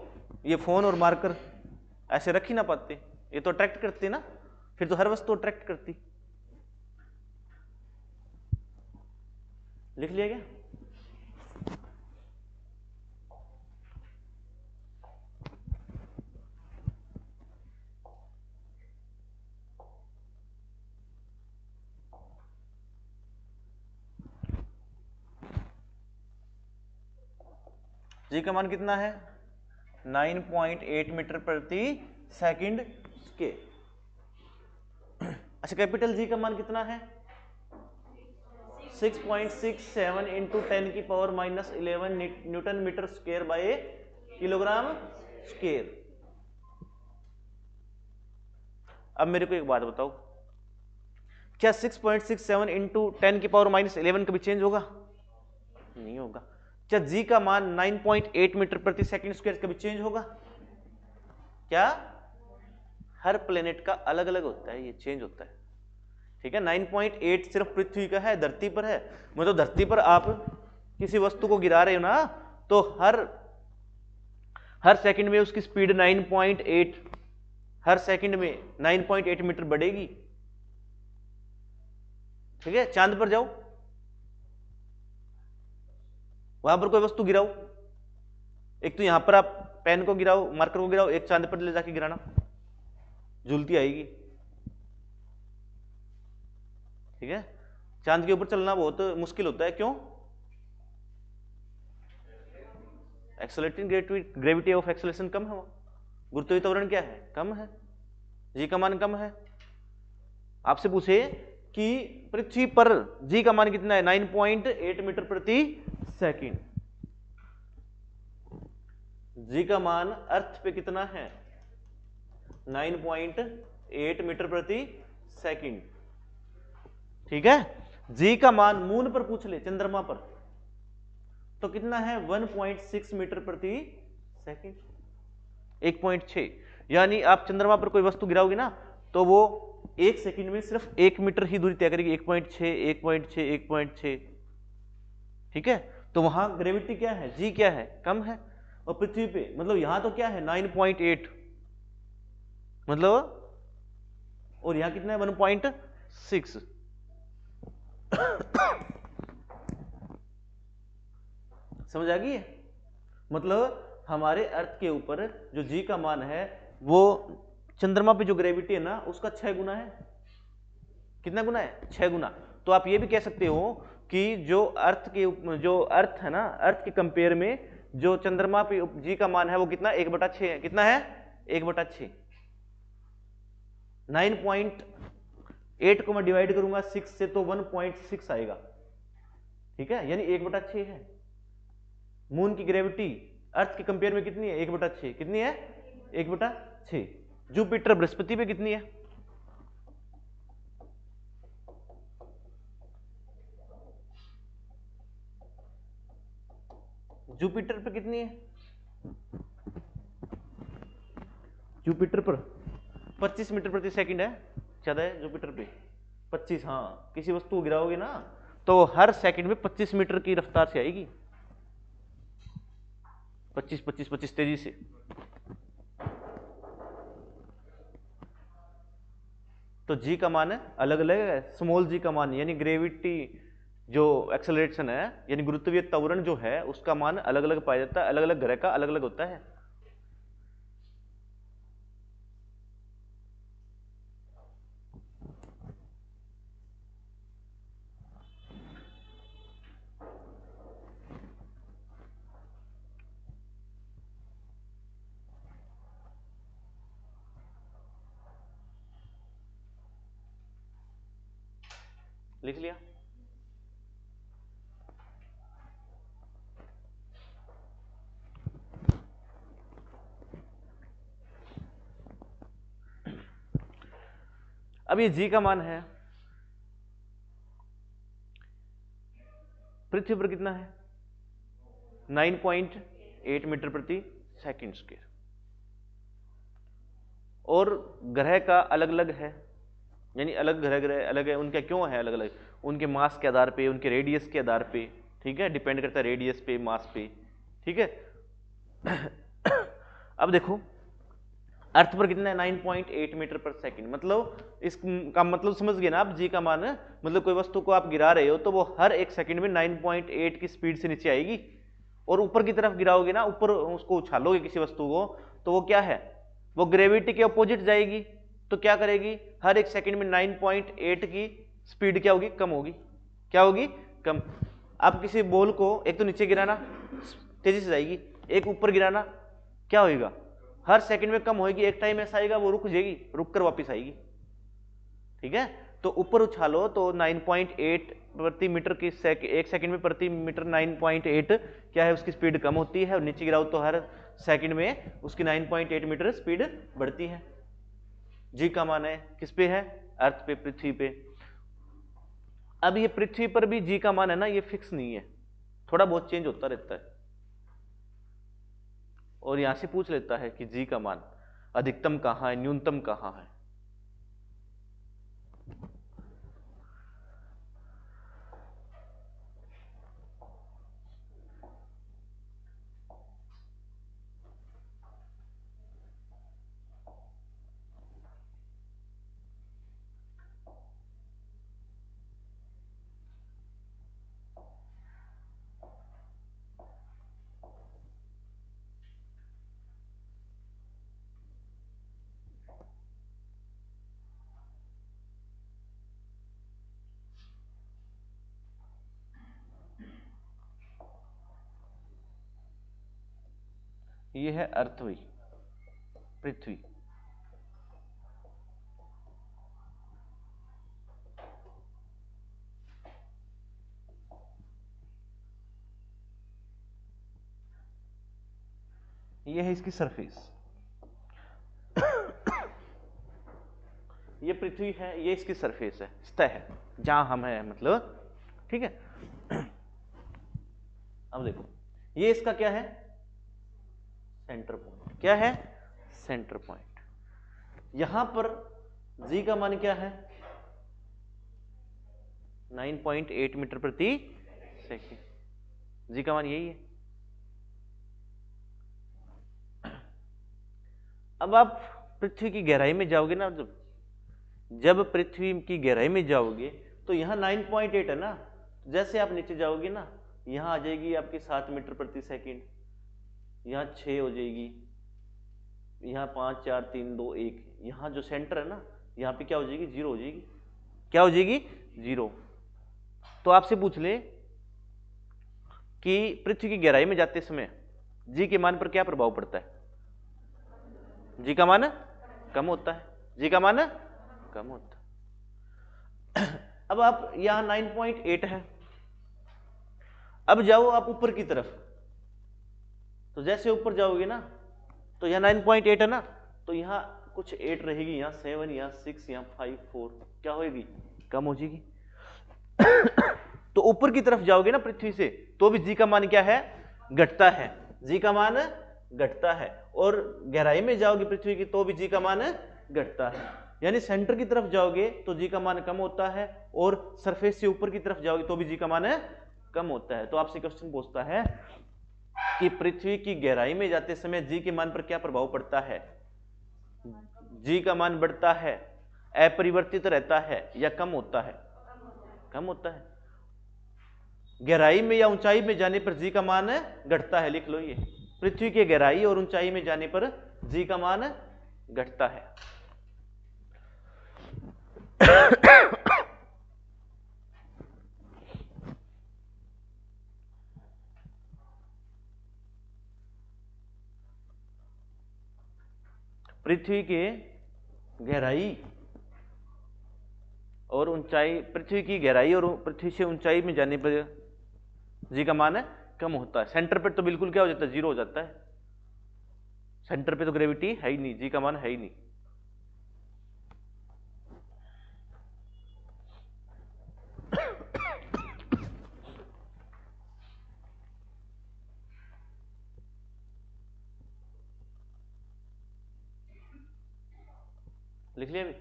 ये फोन और मार्कर ऐसे रख ही ना पाते, ये तो अट्रैक्ट करते ना, फिर तो हर वस्तु अट्रैक्ट करती। लिख लिया क्या? जी का मान कितना है? 9.8 मीटर प्रति सेकंड के। अच्छा, कैपिटल जी का मान कितना है? 6.67 इंटू 10 की power -11 newton metre square by kilogram square. अब मेरे को एक बात बताओ, क्या 6.67 इंटू 10 की पावर -11 कभी चेंज होगा? नहीं होगा। क्या जी का मान 9.8 मीटर प्रति सेकंड स्क्वायर कभी चेंज होगा? क्या? हर प्लेनेट का अलग अलग होता है, ये चेंज होता है। ठीक है, 9.8 सिर्फ पृथ्वी का है, धरती पर है। मतलब धरती पर आप किसी वस्तु को गिरा रहे हो ना, तो हर सेकंड में उसकी स्पीड 9.8, हर सेकंड में 9.8 मीटर बढ़ेगी। ठीक है, चांद पर जाओ, वहां पर कोई वस्तु गिराओ, एक तो यहां पर आप पेन को गिराओ, मार्कर को गिराओ, एक चांद पर ले जाके गिराना, झूलती आएगी। ठीक है, चांद के ऊपर चलना बहुत मुश्किल होता है। क्यों? एक्सेलरेटिंग ग्रेविटी ऑफ एक्सेलरेशन कम है, गुरुत्वीय त्वरण क्या है? कम है, जी का मान कम है। आपसे पूछे कि पृथ्वी पर जी का मान कितना है? 9.8 मीटर प्रति सेकंड। जी का मान अर्थ पे कितना है? 9.8 मीटर प्रति सेकंड। ठीक है, जी का मान मून पर पूछ ले, चंद्रमा पर, तो कितना है? 1.6 मीटर प्रति सेकंड, 1.6। यानी आप चंद्रमा पर कोई वस्तु गिराओगे ना, तो वो 1 सेकंड में सिर्फ 1 मीटर ही दूरी तय करेगी। 1.6, 1.6, 1.6। ठीक है, तो वहां ग्रेविटी क्या है? जी क्या है? कम है। और पृथ्वी पे मतलब यहां तो क्या है? 9.8 मतलब, और यहां कितना है? 1.6। समझ आ गई है? मतलब हमारे अर्थ के ऊपर जो जी का मान है, वो चंद्रमा पे जो ग्रेविटी है ना, उसका 6 गुना है। कितना गुना है? 6 गुना। तो आप ये भी कह सकते हो कि जो अर्थ है ना, अर्थ के कंपेयर में जो चंद्रमा पे जी का मान है वो कितना? 1/6 है। कितना है? 1/6। 9.8 को मैं डिवाइड करूंगा 6 से तो 1.6 आएगा। ठीक है, यानी 1/6 है। मून की ग्रेविटी अर्थ के कंपेयर में कितनी है? 1/6। कितनी है? 1/6। जुपिटर बृहस्पति पे कितनी है? जुपिटर पे कितनी है? जुपिटर पर 25 मीटर प्रति सेकंड है, ज्यादा है जुपिटर पे 25। हाँ, किसी वस्तु को गिराओगे ना तो हर सेकंड में 25 मीटर की रफ्तार से आएगी, 25 तेजी से। तो जी का मान अलग अलग है। स्मॉल जी का मान यानी ग्रेविटी जो एक्सेलरेशन है यानी गुरुत्वीय त्वरण जो है उसका मान अलग अलग पाया जाता है, अलग अलग ग्रह का अलग अलग होता है। लिख लिया? अब ये जी का मान है, पृथ्वी पर कितना है? 9.8 मीटर प्रति सेकंड स्क्वायर। और ग्रह का अलग अलग है, यानी अलग ग्रह अलग है। उनका क्यों है अलग अलग? उनके मास के आधार पे, उनके रेडियस के आधार पे, ठीक है, डिपेंड करता है रेडियस पे, मास पे, ठीक है। अब देखो अर्थ पर कितना है? 9.8 मीटर पर सेकंड। मतलब इसका मतलब समझ गए ना आप? जी का मान मतलब कोई वस्तु को आप गिरा रहे हो तो वो हर एक सेकंड में 9.8 की स्पीड से नीचे आएगी। और ऊपर की तरफ गिराओगे ना, ऊपर उसको उछालोगे किसी वस्तु को, तो वो क्या है? वो ग्रेविटी के अपोजिट जाएगी। तो क्या करेगी? हर एक सेकंड में 9.8 की स्पीड क्या होगी? कम होगी। क्या होगी? कम। आप किसी बॉल को एक तो नीचे गिराना तेजी से जाएगी, एक ऊपर गिराना क्या होगा? हर सेकंड में कम होगी। एक टाइम ऐसा आएगा वो रुक जाएगी, रुक कर वापस आएगी, ठीक है। तो ऊपर उछालो तो 9.8 प्रति मीटर की एक सेकंड में प्रति मीटर 9.8 क्या है उसकी स्पीड कम होती है, और नीचे गिराओ तो हर सेकंड में उसकी 9.8 मीटर स्पीड बढ़ती है। जी का मान है किस पे है? अर्थ पे, पृथ्वी पे। अब ये पृथ्वी पर भी जी का मान है ना, ये फिक्स नहीं है, थोड़ा बहुत चेंज होता रहता है। और यहां से पूछ लेता है कि जी का मान अधिकतम कहां है, न्यूनतम कहां है। ये है अर्थ हुई, पृथ्वी। ये है इसकी सरफेस, ये पृथ्वी है, ये इसकी सरफेस है, सतह है जहां हम है, मतलब, ठीक है। अब देखो ये इसका क्या है? Centre point. क्या है? Centre point. यहां पर जी का मान क्या है? 9.8 मीटर प्रति सेकंड। जी का मान यही है। अब आप पृथ्वी की गहराई में जाओगे ना, जब पृथ्वी की गहराई में जाओगे तो यहाँ 9.8 है ना, जैसे आप नीचे जाओगे ना, यहाँ आ जाएगी आपकी 7 मीटर प्रति सेकंड, यहाँ 6 हो जाएगी, यहाँ 5 4 3 2 1, यहाँ जो सेंटर है ना, यहाँ पे क्या हो जाएगी? 0 हो जाएगी। क्या हो जाएगी? 0। तो आपसे पूछ ले कि पृथ्वी की गहराई में जाते समय जी के मान पर क्या प्रभाव पड़ता है? जी का मान कम होता है। जी का मान कम होता है। अब आप यहां 9.8 है, अब जाओ आप ऊपर की तरफ, तो जैसे ऊपर जाओगे ना तो यहां 9.8 है ना, तो यहां कुछ 8 रहेगी, यहाँ 7, यहाँ 6, यहाँ 5, 4, क्या होगी, कम हो जाएगी। तो ऊपर की तरफ जाओगे ना पृथ्वी से, तो भी जी का मान क्या है, घटता है, जी का मान घटता है। और गहराई में जाओगे पृथ्वी की, तो भी जी का मान घटता है। यानी सेंटर की तरफ जाओगे तो जी का मान कम होता है, और सरफेस से ऊपर की तरफ जाओगे तो भी जी का मान कम होता है। तो आपसे क्वेश्चन पूछता है कि पृथ्वी की गहराई में जाते समय जी के मान पर क्या प्रभाव पड़ता है, जी का मान बढ़ता है, अपरिवर्तित रहता है, या कम होता है, कम होता है। गहराई में या ऊंचाई में जाने पर जी का मान घटता है, लिख लो ये, पृथ्वी की गहराई और ऊंचाई में जाने पर जी का मान घटता है। पृथ्वी के गहराई और ऊंचाई, पृथ्वी की गहराई और पृथ्वी से ऊंचाई में जाने पर जी का मान कम होता है। सेंटर पर तो बिल्कुल क्या हो जाता है, जीरो हो जाता है। सेंटर पे तो ग्रेविटी है ही नहीं, जी का मान है ही नहीं। लिख लिया अभी।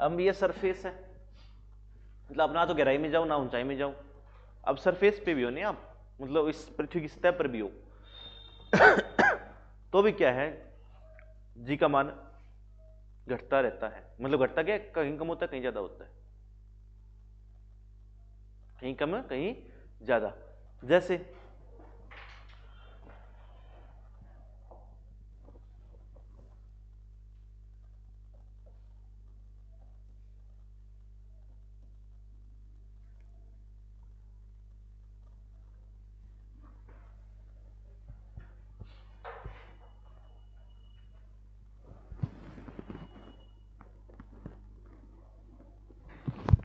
अब ये सरफेस है, मतलब ना तो गहराई में जाओ ना ऊंचाई में जाओ, अब सरफेस पे भी हो नहीं आप, मतलब इस पृथ्वी की सतह पर भी हो, तो भी क्या है, जी का मान घटता रहता है। मतलब घटता क्या, कहीं कम होता है कहीं ज्यादा होता है, कहीं कम कहीं ज्यादा। जैसे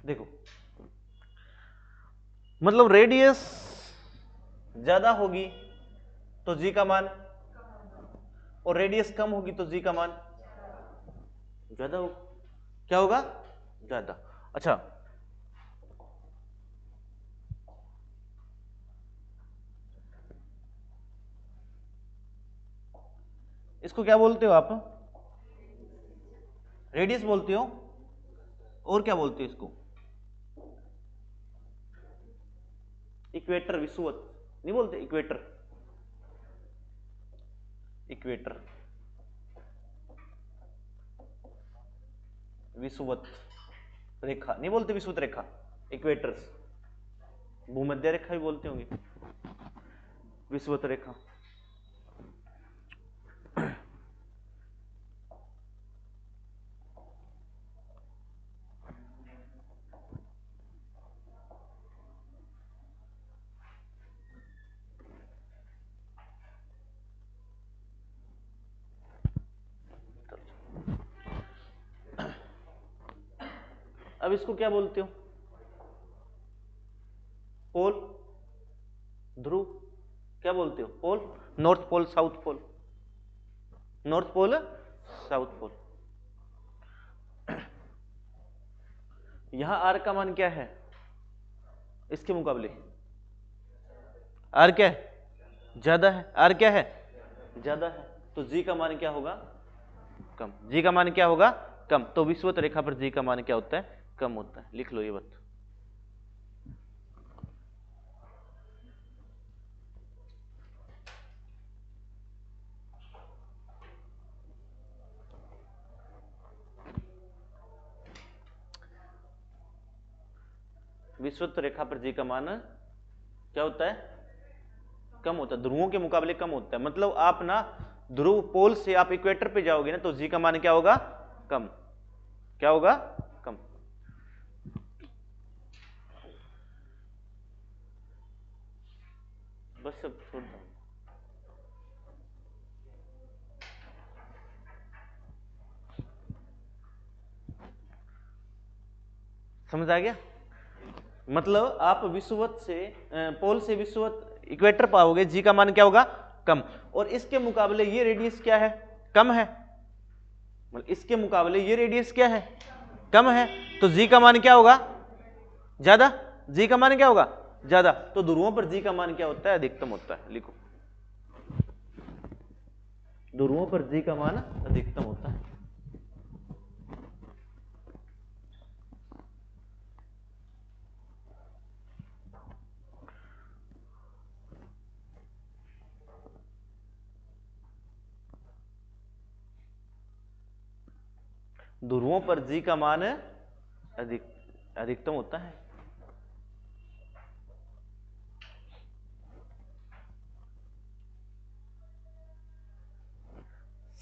देखो, मतलब रेडियस ज्यादा होगी तो जी का मान, और रेडियस कम होगी तो जी का मान ज्यादा होगा, क्या होगा, ज्यादा। अच्छा, इसको क्या बोलते हो आप, रेडियस बोलते हो, और क्या बोलते हो इसको, इक्वेटर, विषुवत नहीं बोलते, इक्वेटर, इक्वेटर, विषुवत रेखा नहीं बोलते, विषुवत रेखा, इक्वेटर्स, भूमध्य रेखा भी बोलते होंगे, विषुवत रेखा। अब इसको क्या बोलते हो, पोल, ध्रुव, क्या बोलते हो, pole, north pole, south pole, north pole, south pole. यहां आर का मान क्या है, इसके मुकाबले आर क्या है, ज्यादा है, आर क्या है, ज्यादा है, तो जी का मान क्या होगा, कम, जी का मान क्या होगा, कम। तो विषुवत रेखा पर जी का मान क्या होता है, कम होता है, लिख लो ये बात। विषुवत रेखा पर जी का मान क्या होता है, कम होता है, ध्रुवों के मुकाबले कम होता है। मतलब आप ना ध्रुव पोल से आप इक्वेटर पे जाओगे ना, तो जी का मान क्या होगा, कम, क्या होगा, कम। बस सब छोड़ दो। समझ आ गया? मतलब आप विषुवत से पोल से विषुवत इक्वेटर पाओगे, जी का मान क्या होगा? कम। और इसके मुकाबले ये रेडियस क्या है? कम है। मतलब इसके मुकाबले ये रेडियस क्या है? कम है। तो जी का मान क्या होगा? ज्यादा। जी का मान क्या होगा? ज्यादा। तो ध्रुवों पर जी का मान क्या होता है? अधिकतम होता है। लिखो, ध्रुवों पर जी का मान अधिकतम होता है। ध्रुवों पर जी का मान अधिकतम होता है।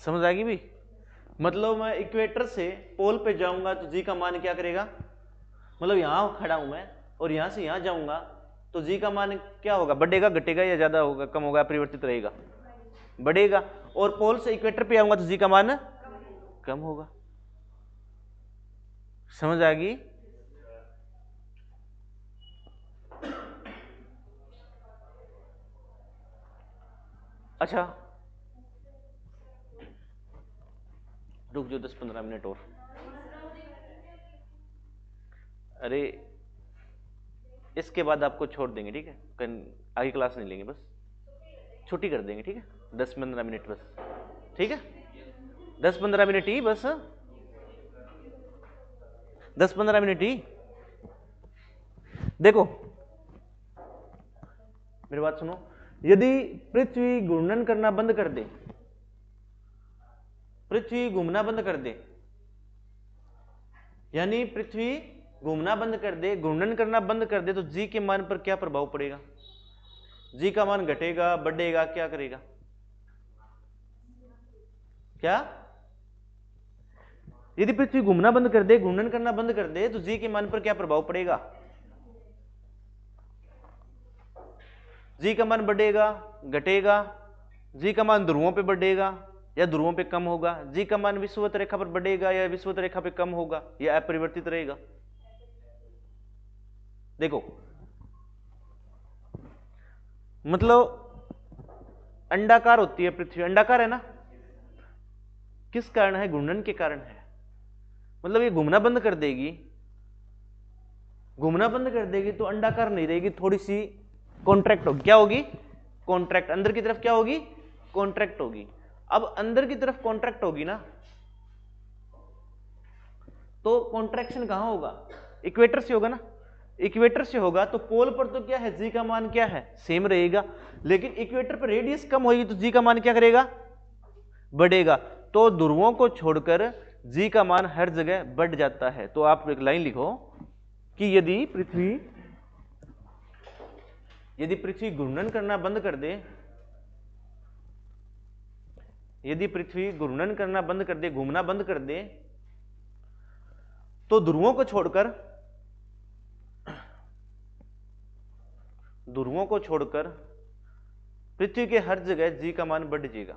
समझ आ गई भी? मतलब मैं इक्वेटर से पोल पे जाऊंगा तो जी का मान क्या करेगा? मतलब यहां खड़ा हूं मैं और यहां से यहां जाऊंगा तो जी का मान क्या होगा? बढ़ेगा, घटेगा या ज्यादा होगा, कम होगा, परिवर्तित रहेगा? बढ़ेगा। और पोल से इक्वेटर पे आऊंगा तो जी का मान कम होगा। समझ आ गई? अच्छा रुक जाओ 10-15 मिनट और। अरे इसके बाद आपको छोड़ देंगे, ठीक है? आगे क्लास नहीं लेंगे, बस छुट्टी कर देंगे, ठीक है? 10-15 मिनट बस, ठीक है? 10-15 मिनट ही बस, 10-15 मिनट ही। देखो मेरी बात सुनो, यदि पृथ्वी घूर्णन करना बंद कर दे, पृथ्वी घूमना बंद कर दे, यानी पृथ्वी घूमना बंद कर दे, घूर्णन करना बंद कर दे, तो जी के मान पर क्या प्रभाव पड़ेगा? जी का मान घटेगा, बढ़ेगा, क्या करेगा? क्या? यदि पृथ्वी घूमना बंद कर दे, घूर्णन करना बंद कर दे, तो जी के मान पर क्या प्रभाव पड़ेगा? जी का मान बढ़ेगा, घटेगा? जी का मान ध्रुवों पे बढ़ेगा या ध्रुवों पे कम होगा? जी का मान विषुवत रेखा पर बढ़ेगा या विषुवत रेखा पे कम होगा या अपरिवर्तित रहेगा? देखो मतलब अंडाकार होती है पृथ्वी, अंडाकार है ना? किस कारण है? घूर्णन के कारण है। मतलब ये घूमना बंद कर देगी, घूमना बंद कर देगी तो अंडाकार नहीं रहेगी, थोड़ी सी कॉन्ट्रैक्ट होगी। क्या होगी? कॉन्ट्रैक्ट। अंदर की तरफ क्या होगी? कॉन्ट्रैक्ट होगी। अब अंदर की तरफ कॉन्ट्रैक्ट होगी ना, तो कॉन्ट्रैक्शन कहां होगा? इक्वेटर से होगा ना। इक्वेटर से होगा तो पोल पर तो क्या है? जी का मान क्या है? सेम रहेगा। लेकिन इक्वेटर पर रेडियस कम होगी तो जी का मान क्या करेगा? बढ़ेगा। तो ध्रुवों को छोड़कर जी का मान हर जगह बढ़ जाता है। तो आप एक लाइन लिखो कि यदि पृथ्वी घूर्णन करना बंद कर दे, यदि पृथ्वी घूर्णन करना बंद कर दे, घूमना बंद कर दे, तो ध्रुवों को छोड़कर पृथ्वी के हर जगह जी का मान बढ़ जाएगा।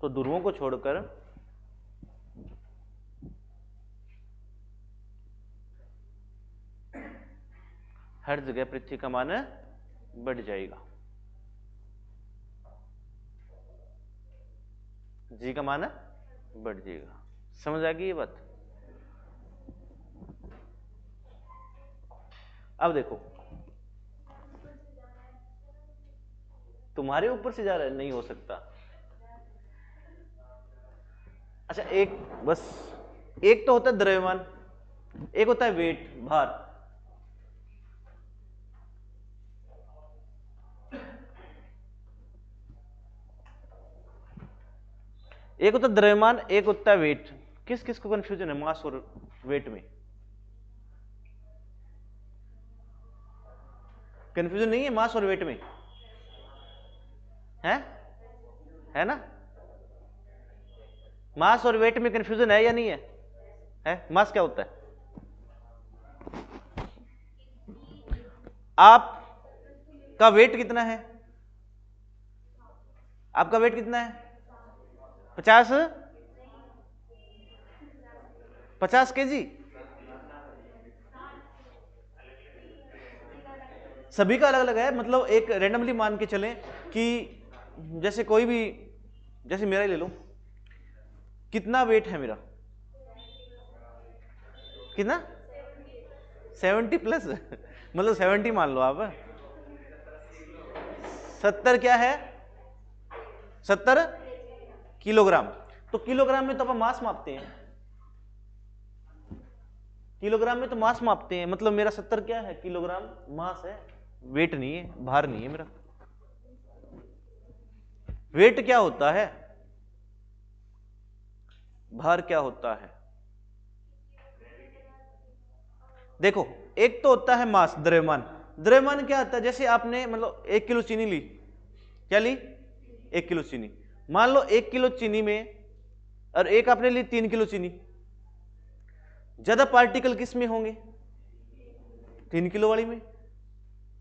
तो ध्रुवों को छोड़कर हर जगह पृथ्वी का मान बढ़ जाएगा, जी का मान बढ़ जाएगा। समझ आ गई ये बात? अब देखो तुम्हारे ऊपर से जा रहा है, नहीं हो सकता। अच्छा एक बस, एक तो होता है द्रव्यमान, एक होता है वेट, भार। एक होता है द्रव्यमान, एक होता है वेट। किस किस को कंफ्यूजन है मास और वेट में? कंफ्यूजन नहीं है मास और वेट में? है ना? मास और वेट में कंफ्यूजन है या नहीं है? मास क्या होता है? आप का वेट कितना है? आपका वेट कितना है? 50 केजी। सभी का अलग अलग है, मतलब एक रैंडमली मान के चलें कि जैसे कोई भी, जैसे मेरा ही ले लो, कितना वेट है मेरा? कितना? 70 प्लस मतलब 70 मान लो आप। 70 क्या है? 70 किलोग्राम। तो किलोग्राम में तो अपन मास मापते हैं, किलोग्राम में तो मास मापते हैं, मतलब मेरा 70 क्या है? किलोग्राम मास है, वेट नहीं है, भार नहीं है मेरा। वेट क्या होता है? भार क्या होता है? देखो, एक तो होता है मास, द्रव्यमान। द्रव्यमान क्या होता है? जैसे आपने मतलब 1 किलो चीनी ली, क्या ली? 1 किलो चीनी। मान लो 1 किलो चीनी में, और एक आपने ली 3 किलो चीनी, ज्यादा पार्टिकल किस में होंगे? 3 किलो वाली में।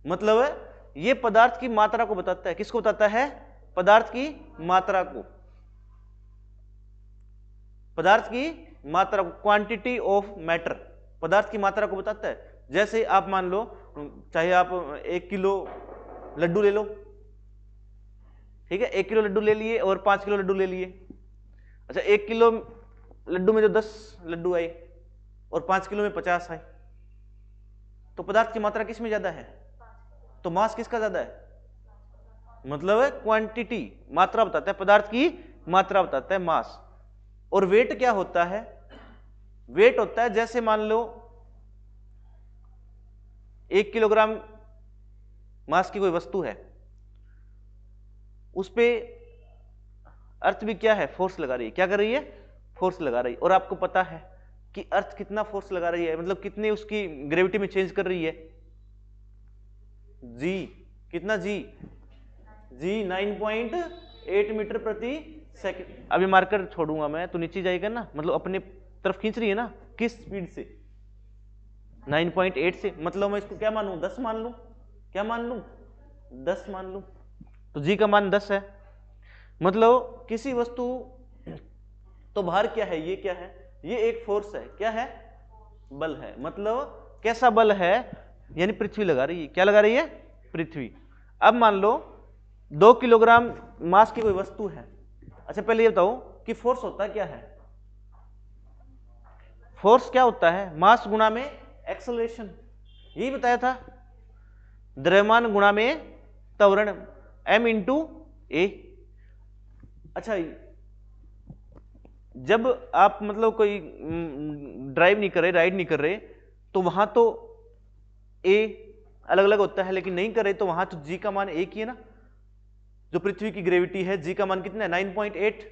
मतलब है ये पदार्थ की मात्रा को बताता है। किसको बताता है? पदार्थ की मात्रा को, पदार्थ की मात्रा को, क्वांटिटी ऑफ मैटर, पदार्थ की मात्रा को बताता है। जैसे आप मान लो, चाहे आप 1 किलो लड्डू ले लो, ठीक है, 1 किलो लड्डू ले लिए और 5 किलो लड्डू ले लिए। अच्छा, 1 किलो लड्डू में जो 10 लड्डू आए और 5 किलो में 50 आए, तो पदार्थ की मात्रा किस में ज्यादा है? तो मास किसका ज्यादा है? मतलब है क्वांटिटी, मात्रा बताता है, पदार्थ की मात्रा बताता है मास। और वेट क्या होता है? वेट होता है, जैसे मान लो 1 किलोग्राम मास की कोई वस्तु है, उस पे अर्थ भी क्या है? फोर्स लगा रही है। क्या कर रही है? फोर्स लगा रही है। और आपको पता है कि अर्थ कितना फोर्स लगा रही है, मतलब कितनी उसकी ग्रेविटी में चेंज कर रही है? जी, कितना जी? जी 9.8 मीटर प्रति सेकंड। अभी मार्कर छोड़ूंगा मैं तो नीचे जाएगा ना, मतलब अपने तरफ खींच रही है ना, किस स्पीड से? 9.8 से। मतलब मैं इसको क्या मानूं? 10 मान लूं। क्या मान लूं? 10 मान लूं। तो जी का मान 10 है। मतलब किसी वस्तु, तो भार क्या है? ये क्या है? ये एक फोर्स है। क्या है? बल है। मतलब कैसा बल है? यानी पृथ्वी लगा रही है। क्या लगा रही है? पृथ्वी। अब मान लो 2 किलोग्राम मास की कोई वस्तु है। अच्छा, पहले ये बताओ कि फोर्स होता क्या है? फोर्स क्या होता है? मास गुणा में एक्सेलरेशन, यही बताया था। द्रव्यमान गुणा में त्वरण, m इंटू ए। अच्छा, जब आप मतलब कोई ड्राइव नहीं कर रहे, राइड नहीं कर रहे, तो वहां तो ए अलग अलग होता है, लेकिन नहीं कर रहे तो वहां तो जी का मान एक ही है ना। जो पृथ्वी की ग्रेविटी है, जी का मान कितना है? 9.8।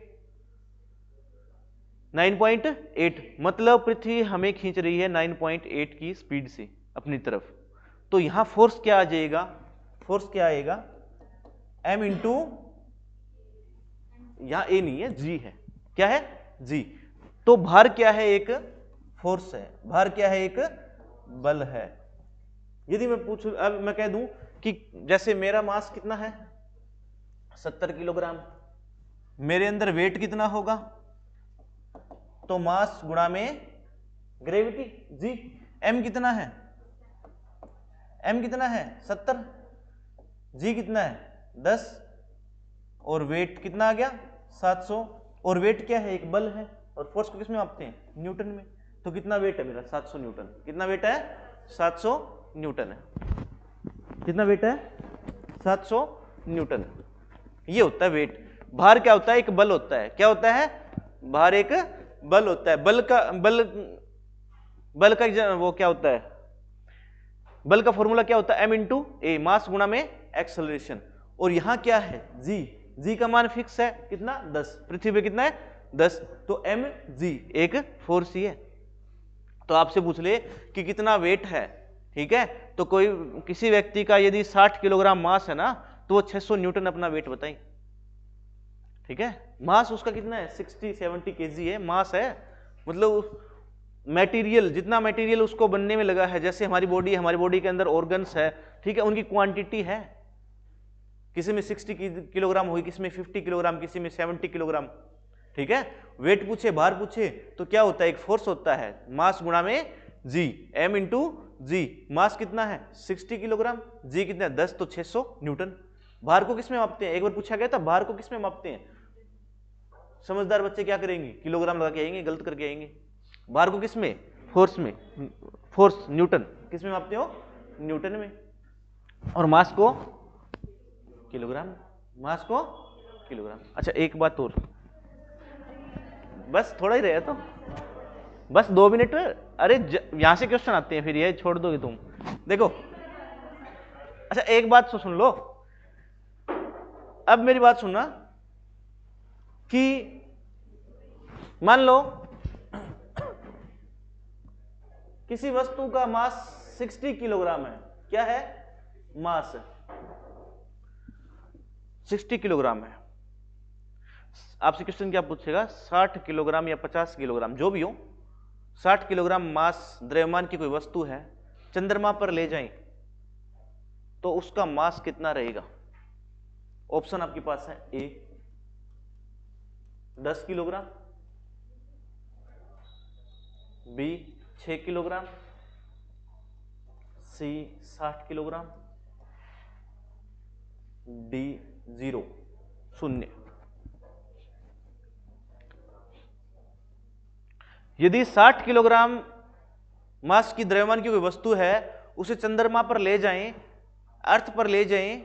9.8 मतलब पृथ्वी हमें खींच रही है 9.8 की स्पीड से अपनी तरफ। तो यहां फोर्स क्या आ जाएगा? फोर्स क्या आएगा? m इंटू, यहां ए नहीं है, जी है। क्या है? जी। तो भार क्या है? एक फोर्स है। भार क्या है? एक बल है। यदि मैं पूछूं, अब मैं कह दूं कि जैसे मेरा मास कितना है? 70 किलोग्राम। मेरे अंदर वेट कितना होगा? तो मास गुणा में ग्रेविटी, जी। m कितना है? m कितना है? 70। जी कितना है? 10। और वेट कितना आ गया? 700। और वेट क्या है? एक बल है। और फोर्स को किसमें मापते हैं? न्यूटन में। तो कितना वेट है मेरा? 700 न्यूटन। कितना वेट है? 700 न्यूटन है। कितना वेट है? 700 न्यूटन। ये होता है वेट। भार क्या होता है? एक बल होता है। क्या होता है? भार एक बल होता है। बल का वो क्या होता है? बल का फॉर्मूला क्या होता है? m इंटू ए, मास गुणा में एक्सेलरेशन। और यहां क्या है? जी। जी का मान फिक्स है, कितना? 10। पृथ्वी पे कितना है? 10। तो m जी एक फोर्स ही है। तो आपसे पूछ ले कि कितना वेट है, ठीक है, तो कोई किसी व्यक्ति का यदि 60 किलोग्राम मास है ना, तो वो 600 न्यूटन अपना वेट बताएं। ठीक है, मास उसका कितना है? 60-70 केजी है, मास है। मतलब मटेरियल, जितना मटेरियल उसको बनने में लगा है, जैसे हमारी बॉडी है, हमारी बॉडी के अंदर ऑर्गन्स है, ठीक है, उनकी क्वांटिटी है। किसी में 60 किलोग्राम होगी, किसी में 50 किलोग्राम, किसी में 70 किलोग्राम। ठीक है, वेट पूछे, भार पूछे तो क्या होता है, एक फोर्स होता है मास गुणा में जी, m इंटू जी। मास कितना है 60 किलोग्राम, जी कितना है 10, तो 600 न्यूटन। भार को किस में मापते हैं, एक बार पूछा गया था भार को किस में मापते हैं। समझदार बच्चे क्या करेंगे, किलोग्राम लगा के आएंगे, गलत करके आएंगे। भार को किस में, फोर्स में, फोर्स न्यूटन, किस में मापते हो, न्यूटन में। और मास को किलोग्राम, मास को किलोग्राम। अच्छा एक बात और, बस थोड़ा ही रहे तो, बस 2 मिनट। अरे यहां से क्वेश्चन आते हैं फिर ये छोड़ दोगे तुम, देखो। अच्छा एक बात सुन लो, अब मेरी बात सुनना कि मान लो किसी वस्तु का मास 60 किलोग्राम है। क्या है, मास 60 किलोग्राम है। आपसे क्वेश्चन क्या पूछेगा, 60 किलोग्राम या 50 किलोग्राम जो भी हो, 60 किलोग्राम मास द्रव्यमान की कोई वस्तु है, चंद्रमा पर ले जाएं तो उसका मास कितना रहेगा। ऑप्शन आपके पास है, ए 10 किलोग्राम, बी 6 किलोग्राम, सी 60 किलोग्राम, डी 0 शून्य। यदि 60 किलोग्राम मास की द्रव्यमान की कोई वस्तु है, उसे चंद्रमा पर ले जाएं, अर्थ पर ले जाएं,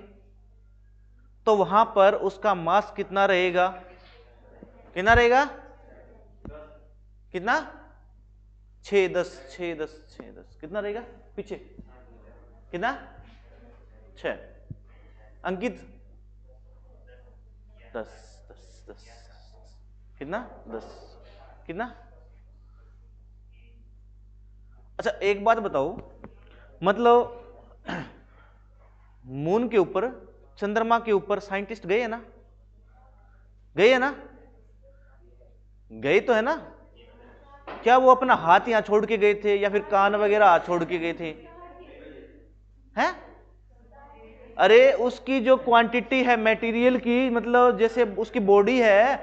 तो वहां पर उसका मास कितना रहेगा, कितना रहेगा, कितना 6 10 6 10 6 10 कितना रहेगा पीछे, कितना 6। अंकित 10 10 10 कितना 10 कितना। अच्छा एक बात बताओ, मतलब मून के ऊपर, चंद्रमा के ऊपर साइंटिस्ट गए है ना, गए है ना, गए तो है ना। क्या वो अपना हाथ यहां छोड़ के गए थे या फिर कान वगैरह हाथ छोड़ के गए थे, हैं? अरे उसकी जो क्वांटिटी है मटेरियल की, मतलब जैसे उसकी बॉडी है,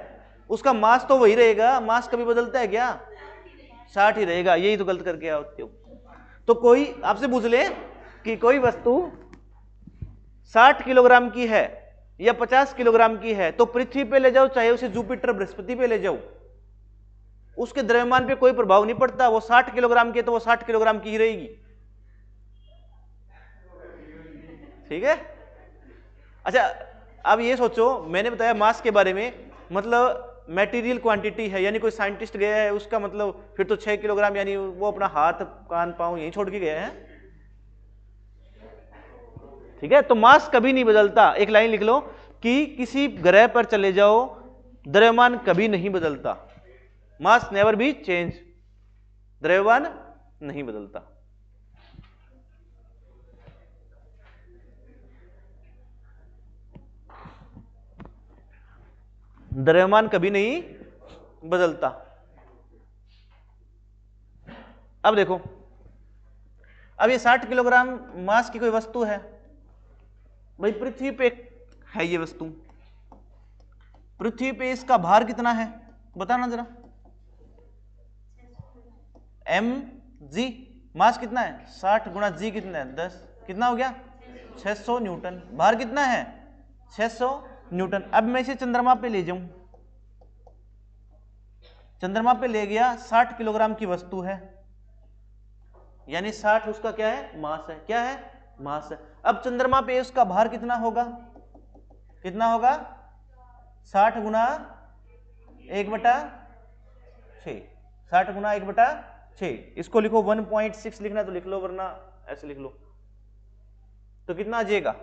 उसका मास तो वही रहेगा। मास कभी बदलता है क्या, 60 ही रहेगा। यही तो गलत करके आते हो। तो कोई आपसे पूछ ले कि कोई वस्तु 60 किलोग्राम की है या 50 किलोग्राम की है, तो पृथ्वी पे ले जाओ, चाहे उसे जुपिटर बृहस्पति पे ले जाओ, उसके द्रव्यमान पे कोई प्रभाव नहीं पड़ता। वो 60 किलोग्राम की है तो वो 60 किलोग्राम की ही रहेगी। ठीक है। अच्छा अब ये सोचो, मैंने बताया मास के बारे में, मतलब मटेरियल क्वांटिटी है, यानी कोई साइंटिस्ट गया है, उसका मतलब फिर तो 6 किलोग्राम, यानी वो अपना हाथ कान पांव यहीं छोड़ के गया है। ठीक है, तो मास कभी नहीं बदलता। एक लाइन लिख लो कि किसी ग्रह पर चले जाओ, द्रव्यमान कभी नहीं बदलता। मास नेवर बी चेंज, द्रव्यमान नहीं बदलता। द्रव्यमान कभी नहीं बदलता। अब देखो, अब ये 60 किलोग्राम मास की कोई वस्तु है भाई, पृथ्वी पे है ये वस्तु, पृथ्वी पे इसका भार कितना है बताना जरा। एम जी, मास कितना है 60 गुणा जी कितना है 10, कितना हो गया 600 न्यूटन। भार कितना है 600 न्यूटन। अब मैं इसे चंद्रमा पे ले जाऊं, चंद्रमा पे ले गया, 60 किलोग्राम की वस्तु है, यानी 60 उसका क्या है, मास है। क्या है, मास है। अब चंद्रमा पे उसका भार कितना होगा, कितना होगा 60 गुना 1/6, 60 गुना 1/6। इसको लिखो 1.6 लिखना तो लिख लो, वरना ऐसे लिख लो। तो कितना आ जाएगा,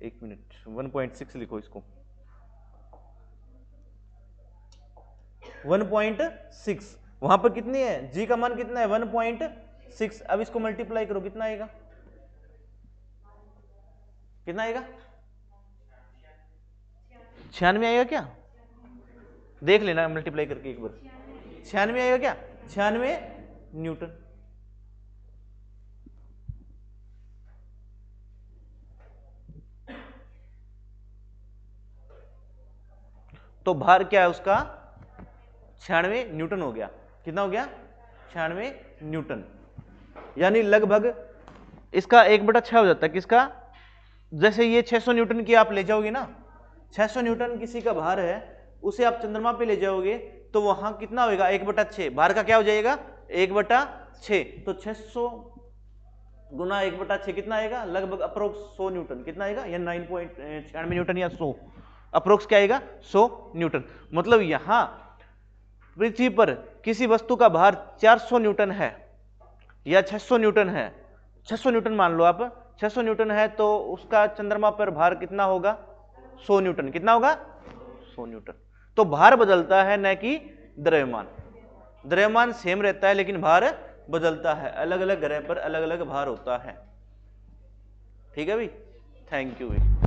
एक मिनट, 1.6 लिखो इसको, 1.6। वहां पर कितनी है, जी का मान कितना है 1.6। अब इसको मल्टीप्लाई करो, कितना आएगा, कितना आएगा 96 आएगा क्या, देख लेना मल्टीप्लाई करके एक बार। 96 आएगा क्या, 96 न्यूटन। तो भार क्या है उसका 96 न्यूटन हो गया। कितना हो गया 96 न्यूटन, यानी लगभग इसका 1/6 हो जाता है। किसका? जैसे ये 600 न्यूटन की आप ले जाओगे ना, 600 न्यूटन किसी का भार है, उसे आप चंद्रमा पे ले जाओगे तो वहां कितना होगा 1/6, भार का क्या हो जाएगा 1/6, तो 600 गुना 1/6 कितना आएगा लगभग अप्रोक्स 100 न्यूटन। कितना आएगा या 9.96 न्यूटन या 100 अप्रोक्स क्या आएगा 100 न्यूटन। मतलब यहां पृथ्वी पर किसी वस्तु का भार 400 न्यूटन है या 600 न्यूटन है, 600 न्यूटन मान लो आप, 600 न्यूटन है तो उसका चंद्रमा पर भार कितना होगा 100 न्यूटन। कितना होगा 100 न्यूटन। तो भार बदलता है न कि द्रव्यमान। द्रव्यमान सेम रहता है लेकिन भार बदलता है, अलग अलग ग्रह पर अलग अलग भार होता है। ठीक है भाई, थैंक यू भाई।